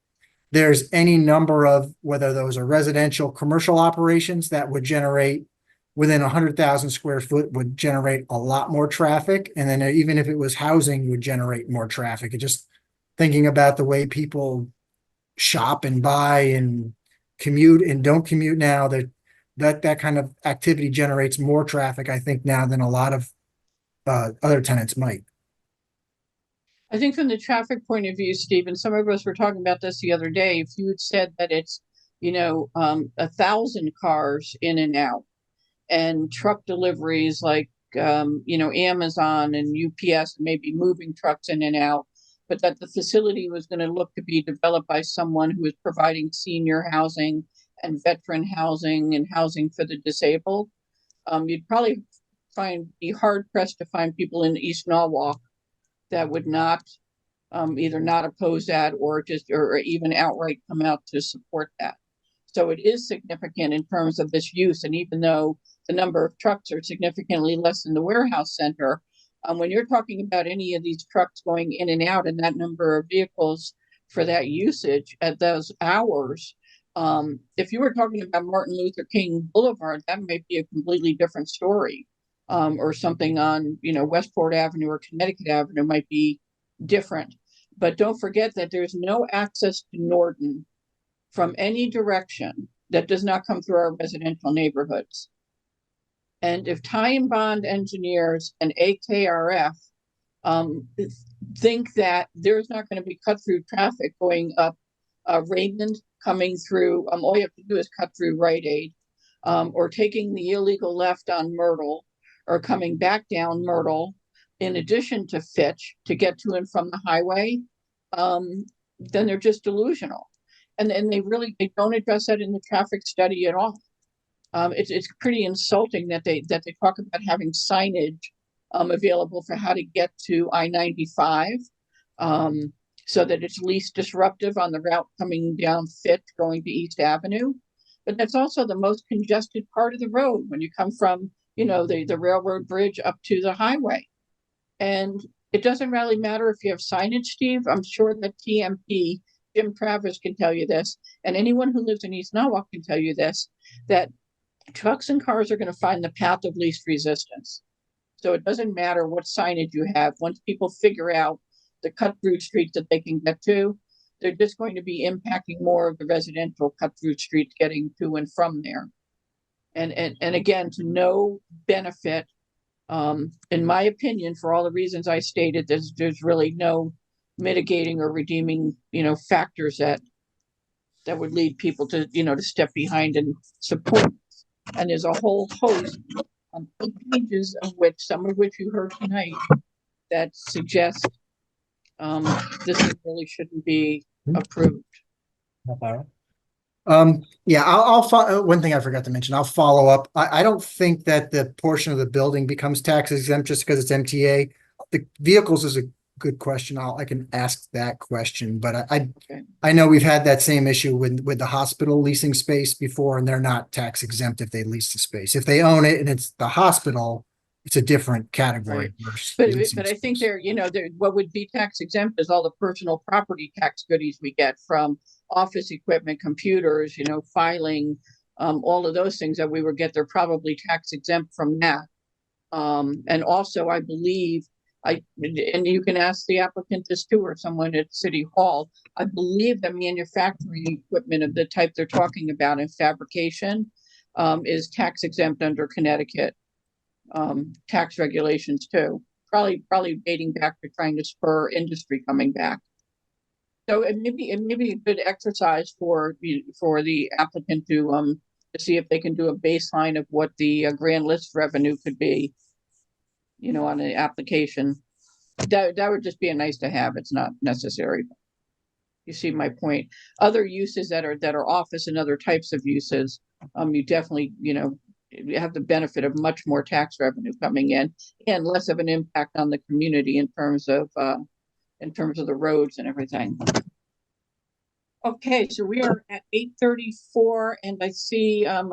there's any number of, whether those are residential, commercial operations that would generate within 100,000 square foot would generate a lot more traffic. And then even if it was housing would generate more traffic. And just thinking about the way people shop and buy and commute and don't commute now, that kind of activity generates more traffic, I think, now than a lot of other tenants might. I think from the traffic point of view, Steve, and some of us were talking about this the other day, if you had said that it's, 1,000 cars in and out and truck deliveries like, Amazon and UPS, maybe moving trucks in and out, but that the facility was going to look to be developed by someone who is providing senior housing and veteran housing and housing for the disabled, you'd probably be hard pressed to find people in East Norwalk that would not either not oppose that or even outright come out to support that. So it is significant in terms of this use. And even though the number of trucks are significantly less than the warehouse center, when you're talking about any of these trucks going in and out and that number of vehicles for that usage at those hours, if you were talking about Martin Luther King Boulevard, that might be a completely different story. Or something on, Westport Avenue or Connecticut Avenue might be different. But don't forget that there's no access to Norton from any direction that does not come through our residential neighborhoods. And if Time Bond engineers and AKRF think that there's not going to be cut through traffic going up Raymond, coming through, all you have to do is cut through Rite Aid, or taking the illegal left on Myrtle, or coming back down Myrtle, in addition to Fitch, to get to and from the highway, then they're just delusional. And they don't address that in the traffic study at all. It's pretty insulting that they talk about having signage available for how to get to I-95, so that it's least disruptive on the route coming down Fifth going to East Avenue. But that's also the most congested part of the road when you come from, the railroad bridge up to the highway. And it doesn't really matter if you have signage, Steve. I'm sure that TMP, Jim Travis, can tell you this, and anyone who lives in East Norwalk can tell you this, that trucks and cars are going to find the path of least resistance. So it doesn't matter what signage you have. Once people figure out the cut through streets that they can get to, they're just going to be impacting more of the residential cut through streets getting to and from there. And again, to no benefit, in my opinion, for all the reasons I stated, there's really no mitigating or redeeming, factors that would lead people to, to step behind and support. And there's a whole host of pages of which, some of which you heard tonight, that suggest this really shouldn't be approved. Yeah, I'll follow. One thing I forgot to mention, I'll follow up. I don't think that the portion of the building becomes tax exempt just because it's MTA. The vehicles is a good question. I can ask that question, but I know we've had that same issue with the hospital leasing space before, and they're not tax exempt if they lease the space. If they own it and it's the hospital, it's a different category. But I think they're what would be tax exempt is all the personal property tax goodies we get from office equipment, computers, filing, all of those things that we would get. They're probably tax exempt from that. And also, I believe, and you can ask the applicant this too, or someone at City Hall, I believe that manufacturing equipment of the type they're talking about in fabrication is tax exempt under Connecticut tax regulations too. Probably dating back to trying to spur industry coming back. So it may be a good exercise for the applicant to see if they can do a baseline of what the grand list revenue could be, on the application. That would just be a nice to have. It's not necessary. You see my point. Other uses that are office and other types of uses, you definitely, you have the benefit of much more tax revenue coming in and less of an impact on the community in terms of the roads and everything. Okay, so we are at 8:34, and I see a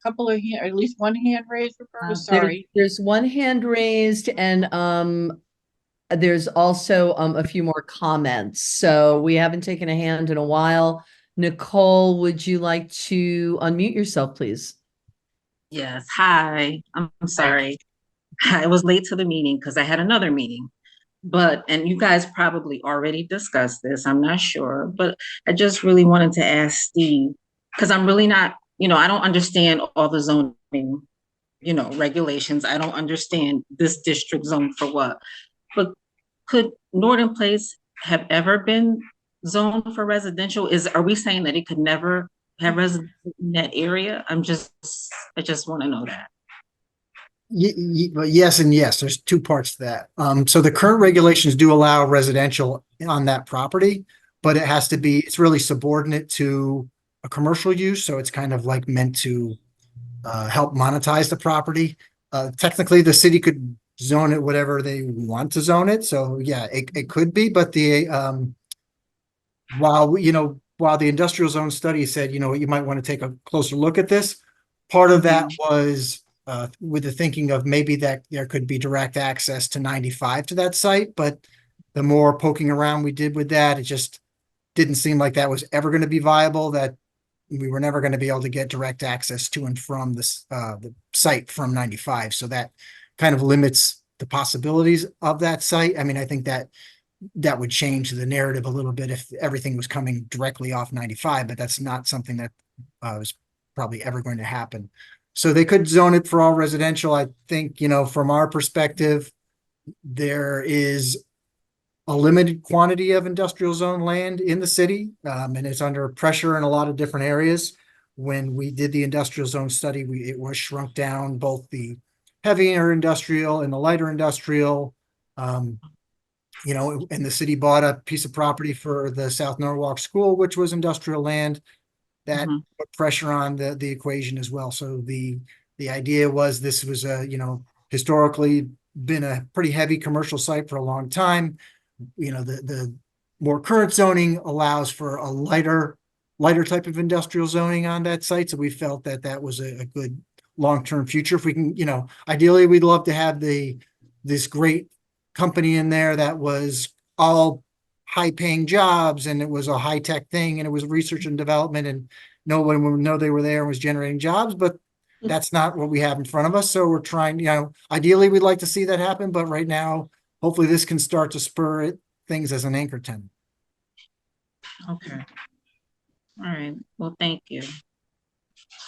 couple of at least one hand raised. Roberta, sorry. There's one hand raised, and there's also a few more comments. So we haven't taken a hand in a while. Nicole, would you like to unmute yourself, please? Yes. Hi. I'm sorry. I was late to the meeting because I had another meeting. And you guys probably already discussed this, I'm not sure, but I just really wanted to ask Steve, because I'm really not, I don't understand all the zoning, regulations. I don't understand this district zone for what. But could Norton Place have ever been zoned for residential? Are we saying that it could never have residential in that area? I just want to know that. Yes and yes. There's two parts to that. So the current regulations do allow residential on that property, but it's really subordinate to a commercial use. So it's kind of like meant to help monetize the property. Technically, the city could zone it whatever they want to zone it. So yeah, it could be, but while the industrial zone study said, you might want to take a closer look at this, part of that was with the thinking of maybe that there could be direct access to 95 to that site. But the more poking around we did with that, it just didn't seem like that was ever going to be viable, that we were never going to be able to get direct access to and from the site from 95. So that kind of limits the possibilities of that site. I mean, I think that would change the narrative a little bit if everything was coming directly off 95, but that's not something that was probably ever going to happen. So they could zone it for all residential. I think, from our perspective, there is a limited quantity of industrial zone land in the city, and it's under pressure in a lot of different areas. When we did the industrial zone study, it was shrunk down, both the heavier industrial and the lighter industrial. And the city bought a piece of property for the South Norwalk School, which was industrial land. that Mhm. put pressure on the equation as well. So the idea was this was a, historically been a pretty heavy commercial site for a long time. The more current zoning allows for a lighter type of industrial zoning on that site. So we felt that that was a good long-term future. If we can, ideally we'd love to have this great company in there that was all high-paying jobs, and it was a high-tech thing, and it was research and development, and no one would know they were there and was generating jobs, but that's not what we have in front of us. So we're trying, ideally we'd like to see that happen, but right now, hopefully this can start to spur things as an anchor tenant. Okay. All right. Well, thank you.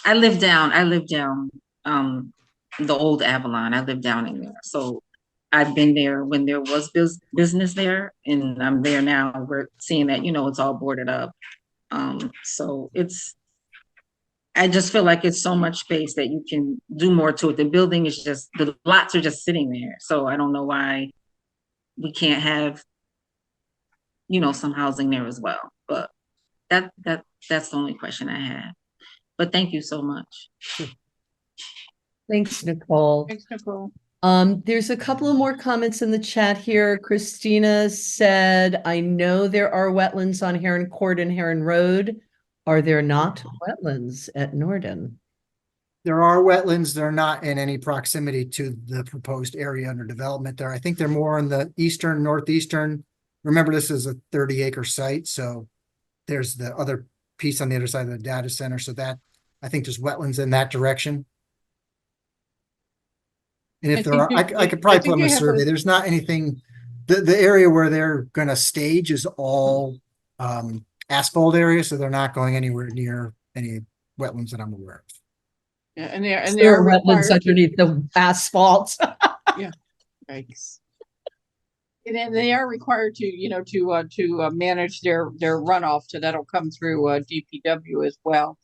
I live down the old Avalon. I live down in there. So I've been there when there was business there, and I'm there now. We're seeing that, it's all boarded up. So I just feel like it's so much space that you can do more to it. The building is the lots are just sitting there. So I don't know why we can't have, some housing there as well. But that's the only question I had. But thank you so much. Thanks, Nicole. Thanks, Nicole. There's a couple of more comments in the chat here. Christina said, I know there are wetlands on Heron Court and Heron Road. Are there not wetlands at Norden? There are wetlands. They're not in any proximity to the proposed area under development there. I think they're more in the eastern, northeastern. Remember, this is a 30-acre site, so there's the other piece on the other side of the data center. So that, I think there's wetlands in that direction. And if there are, I could probably put them in a survey. There's not anything, the area where they're gonna stage is all asphalt area, so they're not going anywhere near any wetlands that I'm aware of. Yeah, and they There are are wetlands required to, underneath the asphalt. yikes. And then they are required to manage their runoff, so that'll come through DPW as well.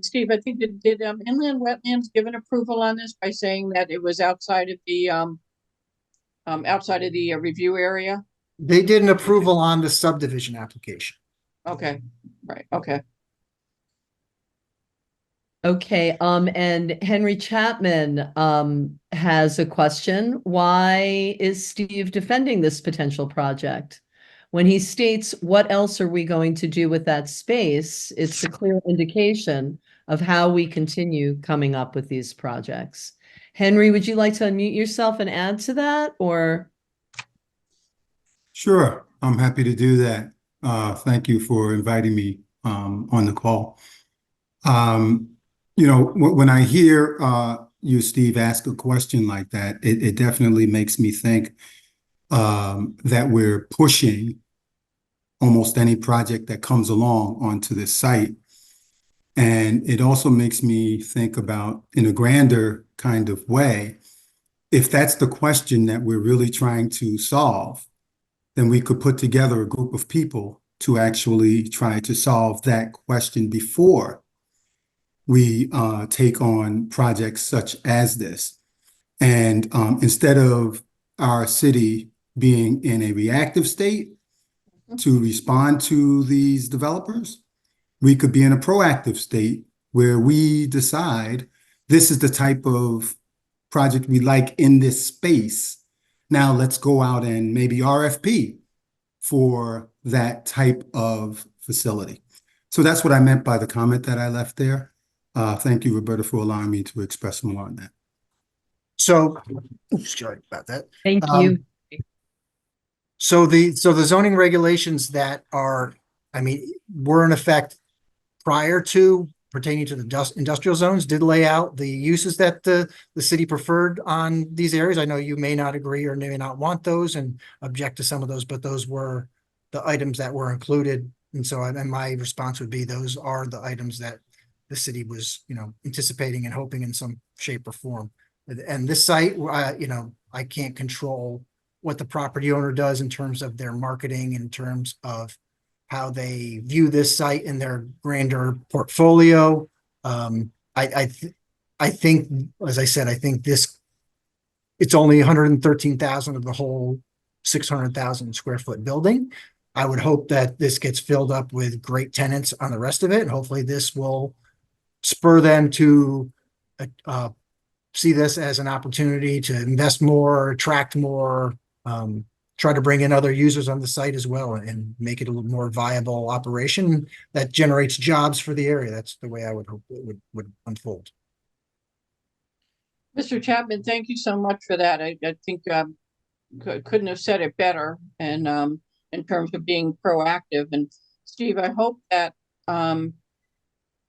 Steve, I think did Inland Wetlands give an approval on this by saying that it was outside of the review area? They did an approval on the subdivision application. Okay, right, okay. Okay, and Henry Chapman has a question. Why is Steve defending this potential project? When he states, what else are we going to do with that space? It's a clear indication of how we continue coming up with these projects. Henry, would you like to unmute yourself and add to that, or? Sure, I'm happy to do that. Thank you for inviting me on the call. When I hear you, Steve, ask a question like that, it definitely makes me think that we're pushing almost any project that comes along onto this site. And it also makes me think about, in a grander kind of way, if that's the question that we're really trying to solve, then we could put together a group of people to actually try to solve that question before we take on projects such as this. And instead of our city being in a reactive state to respond to these developers, we could be in a proactive state where we decide this is the type of project we like in this space. Now let's go out and maybe RFP for that type of facility. So that's what I meant by the comment that I left there. Thank you, Roberta, for allowing me to express more on that. So, sorry about that. Thank you. So the zoning regulations that were in effect prior to pertaining to the industrial zones did lay out the uses that the city preferred on these areas. I know you may not agree or may not want those and object to some of those, but those were the items that were included. And so and my response would be those are the items that the city was, anticipating and hoping in some shape or form. And this site, I can't control what the property owner does in terms of their marketing, in terms of how they view this site in their grander portfolio. I think, as I said, I think it's only 113,000 of the whole 600,000 square foot building. I would hope that this gets filled up with great tenants on the rest of it. And hopefully this will spur them to see this as an opportunity to invest more, attract more, try to bring in other users on the site as well and make it a little more viable operation that generates jobs for the area. That's the way I would hope it would unfold. Mr. Chapman, thank you so much for that. I think couldn't have said it better. And in terms of being proactive. And Steve, I hope that how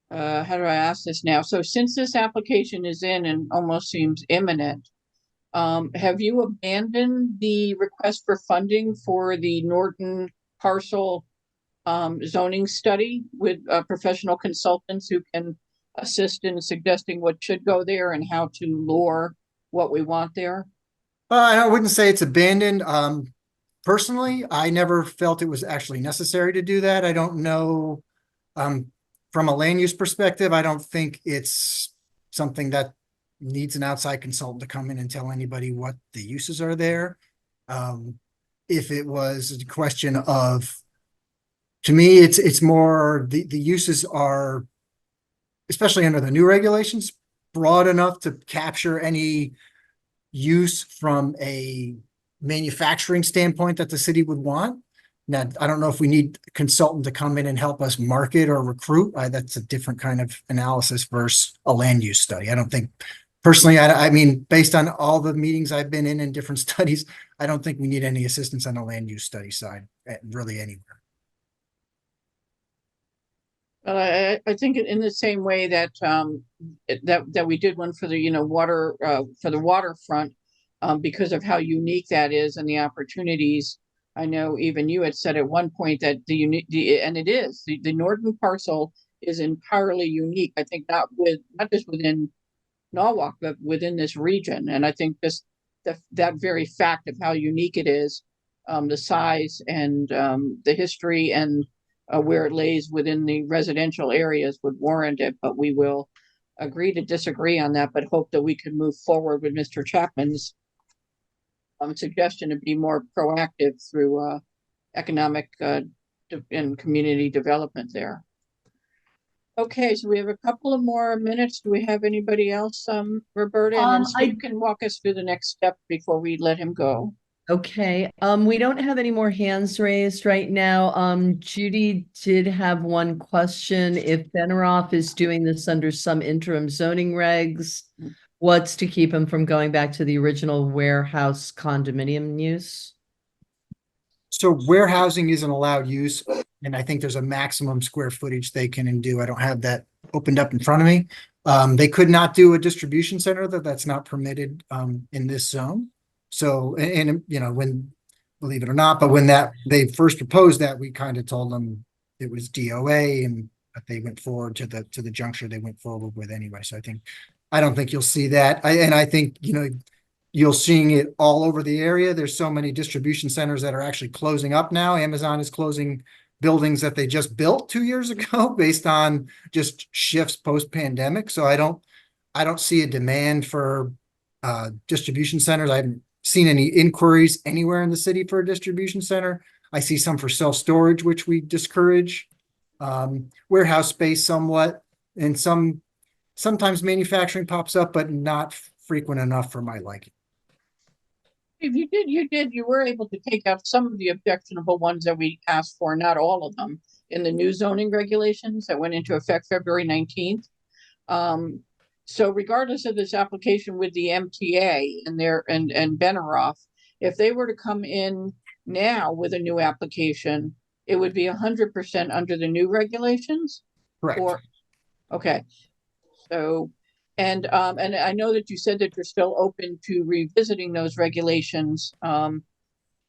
do I ask this now? So since this application is in and almost seems imminent, have you abandoned the request for funding for the Norton parcel zoning study with professional consultants who can assist in suggesting what should go there and how to lure what we want there? I wouldn't say it's abandoned. Personally, I never felt it was actually necessary to do that. I don't know. From a land use perspective, I don't think it's something that needs an outside consultant to come in and tell anybody what the uses are there. If it was a question of, to me, it's more the uses are, especially under the new regulations, broad enough to capture any use from a manufacturing standpoint that the city would want. Now, I don't know if we need a consultant to come in and help us market or recruit. That's a different kind of analysis versus a land use study. I don't think, personally, I mean, based on all the meetings I've been in different studies, I don't think we need any assistance on the land use study side, really anywhere. I think in the same way that that we did one for the water for the waterfront because of how unique that is and the opportunities. I know even you had said at one point that and it is the northern parcel is entirely unique. I think not just within Norwalk, but within this region. And I think that very fact of how unique it is, the size and the history and where it lays within the residential areas would warrant it, but we will agree to disagree on that, but hope that we can move forward with Mr. Chapman's suggestion to be more proactive through economic and community development there. Okay, so we have a couple of more minutes. Do we have anybody else, Roberta? And then Steve can walk us through the next step before we let him go. Okay, we don't have any more hands raised right now. Judy did have one question. If Benaroff is doing this under some interim zoning regs, what's to keep him from going back to the original warehouse condominium use? So warehousing isn't allowed use, and I think there's a maximum square footage they can do. I don't have that opened up in front of me. They could not do a distribution center that's not permitted in this zone. So, and when, believe it or not, but when they first proposed that, we kind of told them it was DOA, and they went forward to the juncture they went forward with anyway. So I don't think you'll see that. I think you're seeing it all over the area. There's so many distribution centers that are actually closing up now. Amazon is closing buildings that they just built 2 years ago based on just shifts post-pandemic. So I don't see a demand for distribution centers. I haven't seen any inquiries anywhere in the city for a distribution center. I see some for self-storage, which we discourage, warehouse space somewhat, and sometimes manufacturing pops up, but not frequent enough for my liking. If you were able to take out some of the objectionable ones that we asked for, not all of them, in the new zoning regulations that went into effect February 19th. So regardless of this application with the MTA and Benaroff, if they were to come in now with a new application, it would be 100% under the new regulations? Correct. Okay. So, and I know that you said that you're still open to revisiting those regulations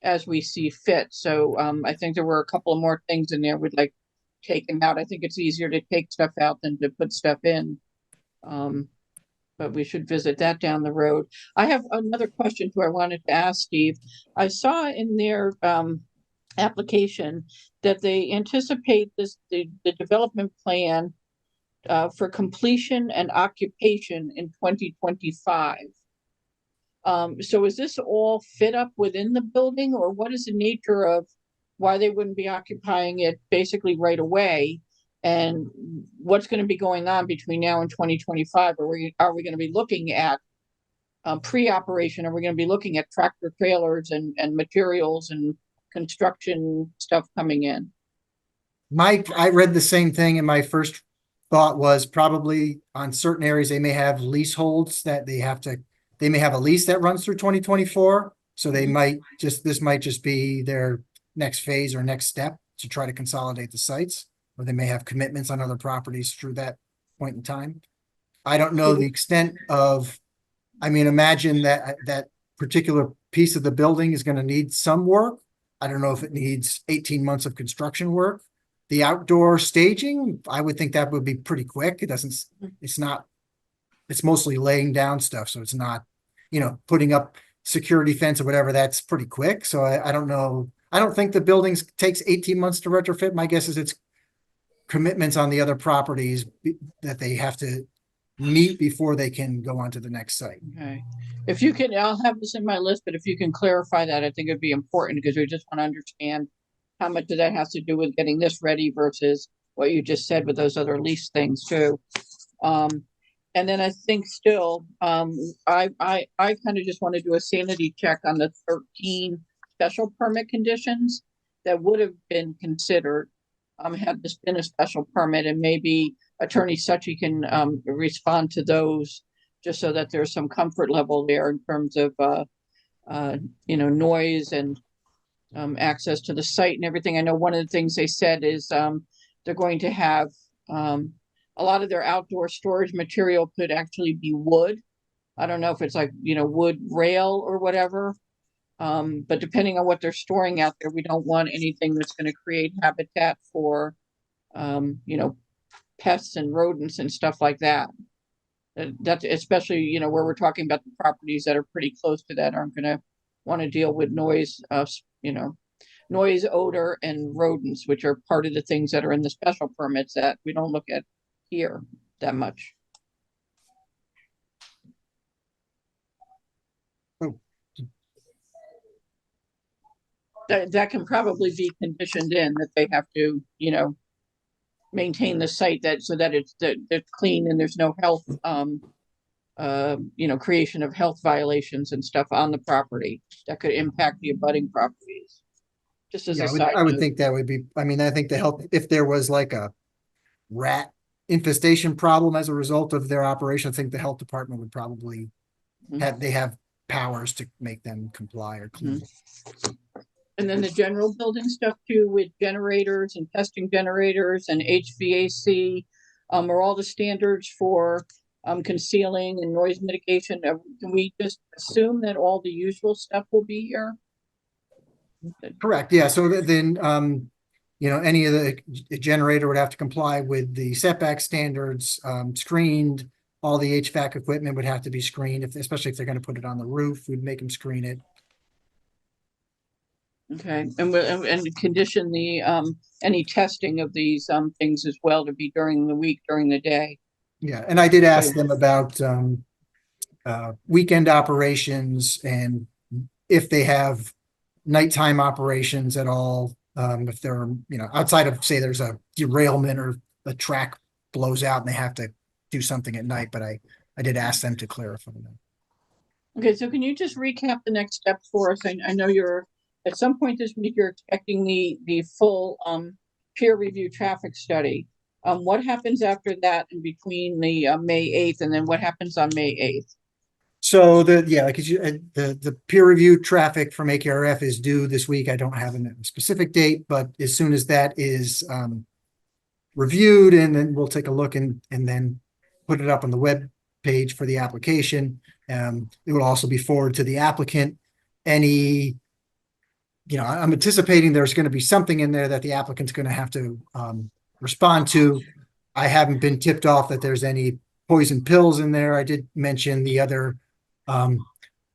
as we see fit. So I think there were a couple of more things in there we'd like taken out. I think it's easier to take stuff out than to put stuff in. But we should visit that down the road. I have another question I wanted to ask Steve. I saw in their application that they anticipate the development plan for completion and occupation in 2025. So is this all fit up within the building, or what is the nature of why they wouldn't be occupying it basically right away. And what's going to be going on between now and 2025? Are we going to be looking at pre-operation? Are we going to be looking at tractor trailers and materials and construction stuff coming in? I read the same thing, and my first thought was probably on certain areas, they may have leaseholds that they may have a lease that runs through 2024. So they might this might just be their next phase or next step to try to consolidate the sites, or they may have commitments on other properties through that point in time. I don't know the extent of, I mean, imagine that particular piece of the building is going to need some work. I don't know if it needs 18 months of construction work. The outdoor staging, I would think that would be pretty quick. It's mostly laying down stuff. So it's not, putting up security fence or whatever, that's pretty quick. So I don't know. I don't think the buildings takes 18 months to retrofit. My guess is it's commitments on the other properties that they have to meet before they can go on to the next site. Okay. If you can, I'll have this in my list, but if you can clarify that, I think it'd be important because we just want to understand how much of that has to do with getting this ready versus what you just said with those other lease things too. And then I think still, I kind of just want to do a sanity check on the 13 special permit conditions that would have been considered had this been a special permit, and maybe Attorney Suchi can respond to those just so that there's some comfort level there in terms of noise and access to the site and everything. I know one of the things they said is they're going to have a lot of their outdoor storage material could actually be wood. I don't know if it's like, wood rail or whatever. But depending on what they're storing out there, we don't want anything that's going to create habitat for, pests and rodents and stuff like that. That's especially, where we're talking about the properties that are pretty close to that aren't going to want to deal with noise, noise, odor, and rodents, which are part of the things that are in the special permits that we don't look at here that much. That can probably be conditioned in that they have to, maintain the site so that it's clean and there's no health, creation of health violations and stuff on the property that could impact the abutting properties. Just as a side I would note. think that would be, I mean, I think the health, if there was like a rat infestation problem as a result of their operation, I think the health department would probably have powers to make them comply or clean. And then the general building stuff too, with generators and testing generators and HVAC, are all the standards for concealing and noise mitigation. Can we just assume that all the usual stuff will be here? Correct. Yeah. So then, any of the generator would have to comply with the setback standards, screened. All the HVAC equipment would have to be screened, especially if they're going to put it on the roof, we'd make them screen it. Okay, and condition the any testing of these things as well to be during the week, during the day. Yeah, and I did ask them about weekend operations and if they have nighttime operations at all. If they're, outside of, say, there's a derailment or a track blows out and they have to do something at night, but I did ask them to clarify that. Okay, so can you just recap the next steps for us? I know you're at some point this week you're expecting the full peer review traffic study. What happens after that in between the May 8th and then what happens on May 8th? So the peer review traffic from AKRF is due this week. I don't have a specific date, but as soon as that is reviewed, and then we'll take a look and then put it up on the web page for the application. It will also be forwarded to the applicant. I'm anticipating there's going to be something in there that the applicant's going to have to respond to. I haven't been tipped off that there's any poison pills in there. I did mention the other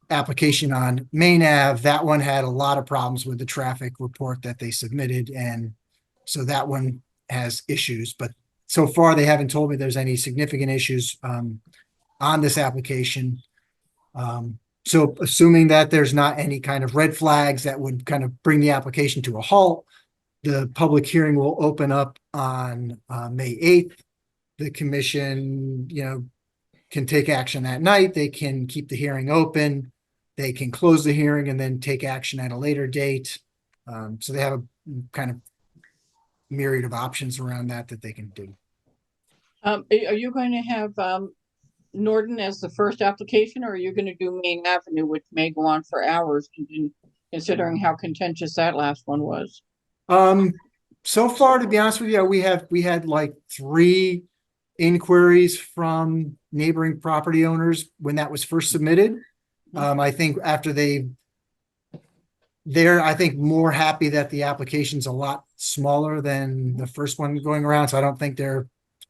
application on Main Ave. That one had a lot of problems with the traffic report that they submitted. And so that one has issues, but so far they haven't told me there's any significant issues on this application. So assuming that there's not any kind of red flags that would kind of bring the application to a halt, The public hearing will open up on May 8th. The commission, can take action that night. They can keep the hearing open. They can close the hearing and then take action at a later date. So they have a kind of myriad of options around that they can do. Are you going to have Norton as the first application, or are you going to do Main Avenue, which may go on for hours, considering how contentious that last one was? So far, to be honest with you, we had like 3 inquiries from neighboring property owners when that was first submitted. I think after they're I think more happy that the application's a lot smaller than the first one going around. So I don't think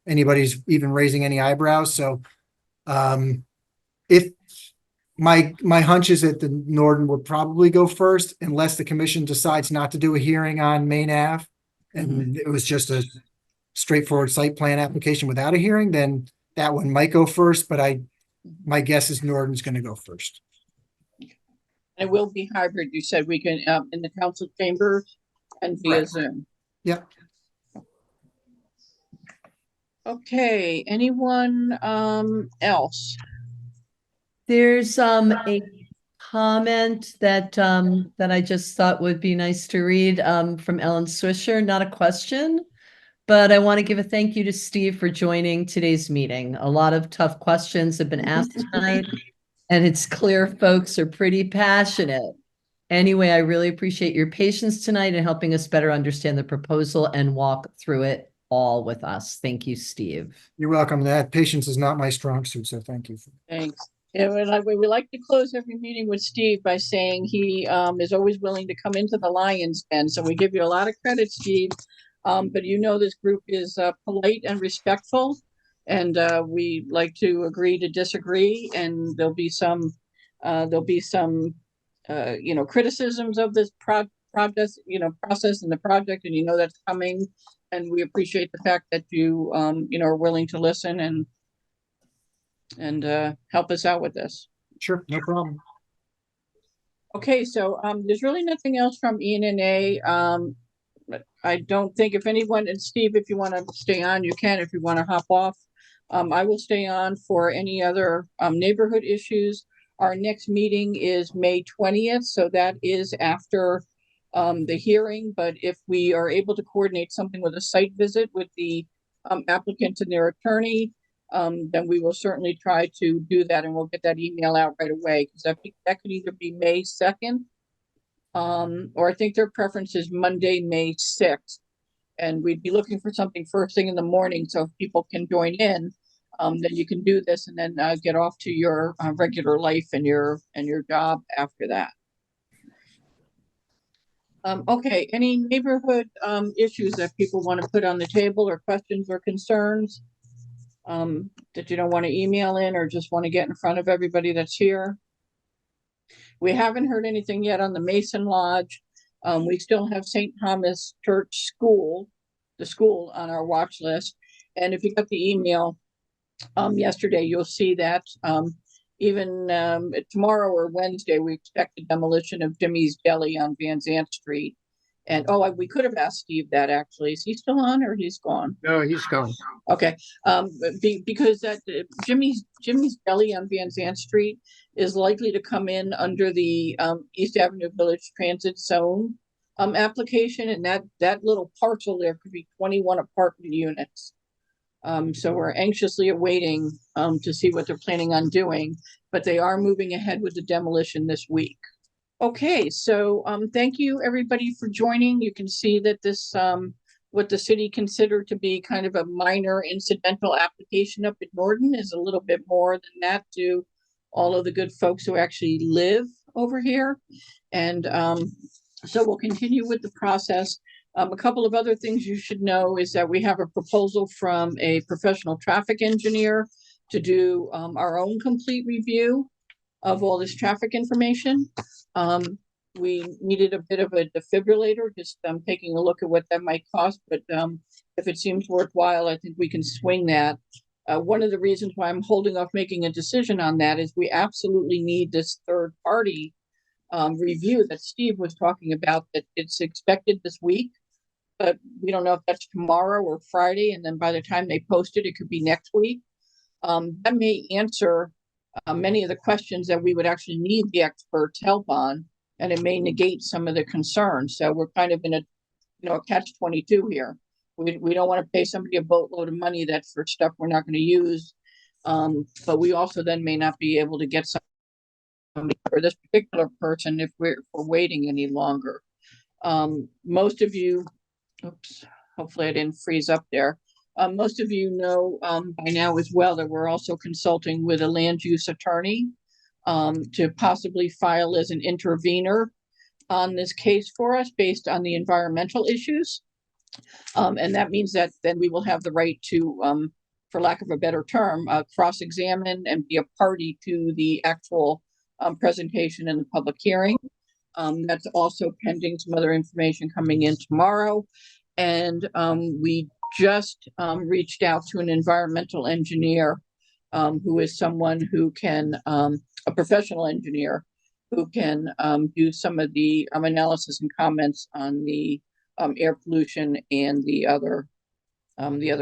anybody's even raising any eyebrows. So if my hunch is that the Norton would probably go first unless the commission decides not to do a hearing on Main Ave and it was just a straightforward site plan application without a hearing, then that one might go first, but my guess is Norton's going to go first. It will be hybrid. You said we can in the council chambers and via Right. Zoom. Yep. Okay, anyone else? There's a comment that I just thought would be nice to read from Ellen Swisher, not a question, but I want to give a thank you to Steve for joining today's meeting. A lot of tough questions have been asked tonight, and it's clear folks are pretty passionate. Anyway, I really appreciate your patience tonight and helping us better understand the proposal and walk through it all with us. Thank you, Steve. You're welcome. That patience is not my strong suit, so thank you. Thanks. Yeah, we like to close every meeting with Steve by saying he is always willing to come into the lion's den. So we give you a lot of credit, Steve. But this group is polite and respectful, and we like to agree to disagree. And there'll be some criticisms of this process and the project, and that's coming. And we appreciate the fact that you are willing to listen and help us out with this. Sure, no problem. Okay, so there's really nothing else from ENNA. I don't think if anyone, and Steve, if you want to stay on, you can. If you want to hop off, I will stay on for any other neighborhood issues. Our next meeting is May 20th, so that is after the hearing. But if we are able to coordinate something with a site visit with the applicant and their attorney, then we will certainly try to do that, and we'll get that email out right away, because I think that could either be May 2nd, or I think their preference is Monday, May 6th. And we'd be looking for something first thing in the morning, so if people can join in, then you can do this and then get off to your regular life and your job after that. Okay, any neighborhood issues that people want to put on the table, or questions or concerns that you don't want to email in or just want to get in front of everybody that's here? We haven't heard anything yet on the Mason Lodge. We still have St. Thomas Church School, the school, on our watch list. And if you got the email yesterday, you'll see that even tomorrow or Wednesday, we expect a demolition of Jimmy's Deli on Van Zandt Street. And we could have asked Steve that, actually. Is he still on, or he's gone? No, he's gone. Okay, because that Jimmy's Deli on Van Zandt Street is likely to come in under the East Avenue Village Transit Zone application, and that little parcel there could be 21 apartment units. So we're anxiously awaiting to see what they're planning on doing, but they are moving ahead with the demolition this week. Okay, so thank you everybody for joining. You can see that this what the city considered to be kind of a minor incidental application up at Norton is a little bit more than that to all of the good folks who actually live over here. And so we'll continue with the process. A couple of other things you should know is that we have a proposal from a professional traffic engineer to do our own complete review of all this traffic information. We needed a bit of a defibrillator, just taking a look at what that might cost, but if it seems worthwhile, I think we can swing that. One of the reasons why I'm holding off making a decision on that is we absolutely need this third party review that Steve was talking about, that it's expected this week. but we don't know if that's tomorrow or Friday, and then by the time they post it, it could be next week. That may answer many of the questions that we would actually need the experts' help on, and it may negate some of the concerns. So we're kind of in a, a catch-22 here. We don't want to pay somebody a boatload of money that's for stuff we're not going to use, but we also then may not be able to get somebody for this particular person if we're waiting any longer. Most of you, oops, hopefully I didn't freeze up there. Most of you know by now as well that we're also consulting with a land use attorney to possibly file as an intervener on this case for us based on the environmental issues. And that means that then we will have the right to, for lack of a better term, cross-examine and be a party to the actual presentation in the public hearing. That's also pending some other information coming in tomorrow. And we just reached out to an environmental engineer who is someone who can, a professional engineer who can do some of the analysis and comments on the air pollution and the other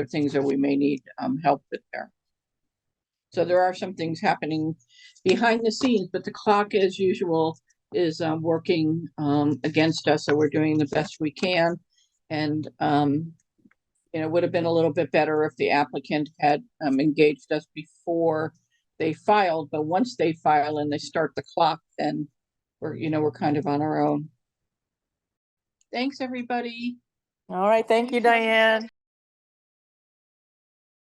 things that we may need help with there. So there are some things happening behind the scenes, but the clock, as usual, is working against us. So we're doing the best we can. And it would have been a little bit better if the applicant had engaged us before they filed. But once they file and they start the clock, then we're kind of on our own. Thanks, everybody. All right, thank you, Diane.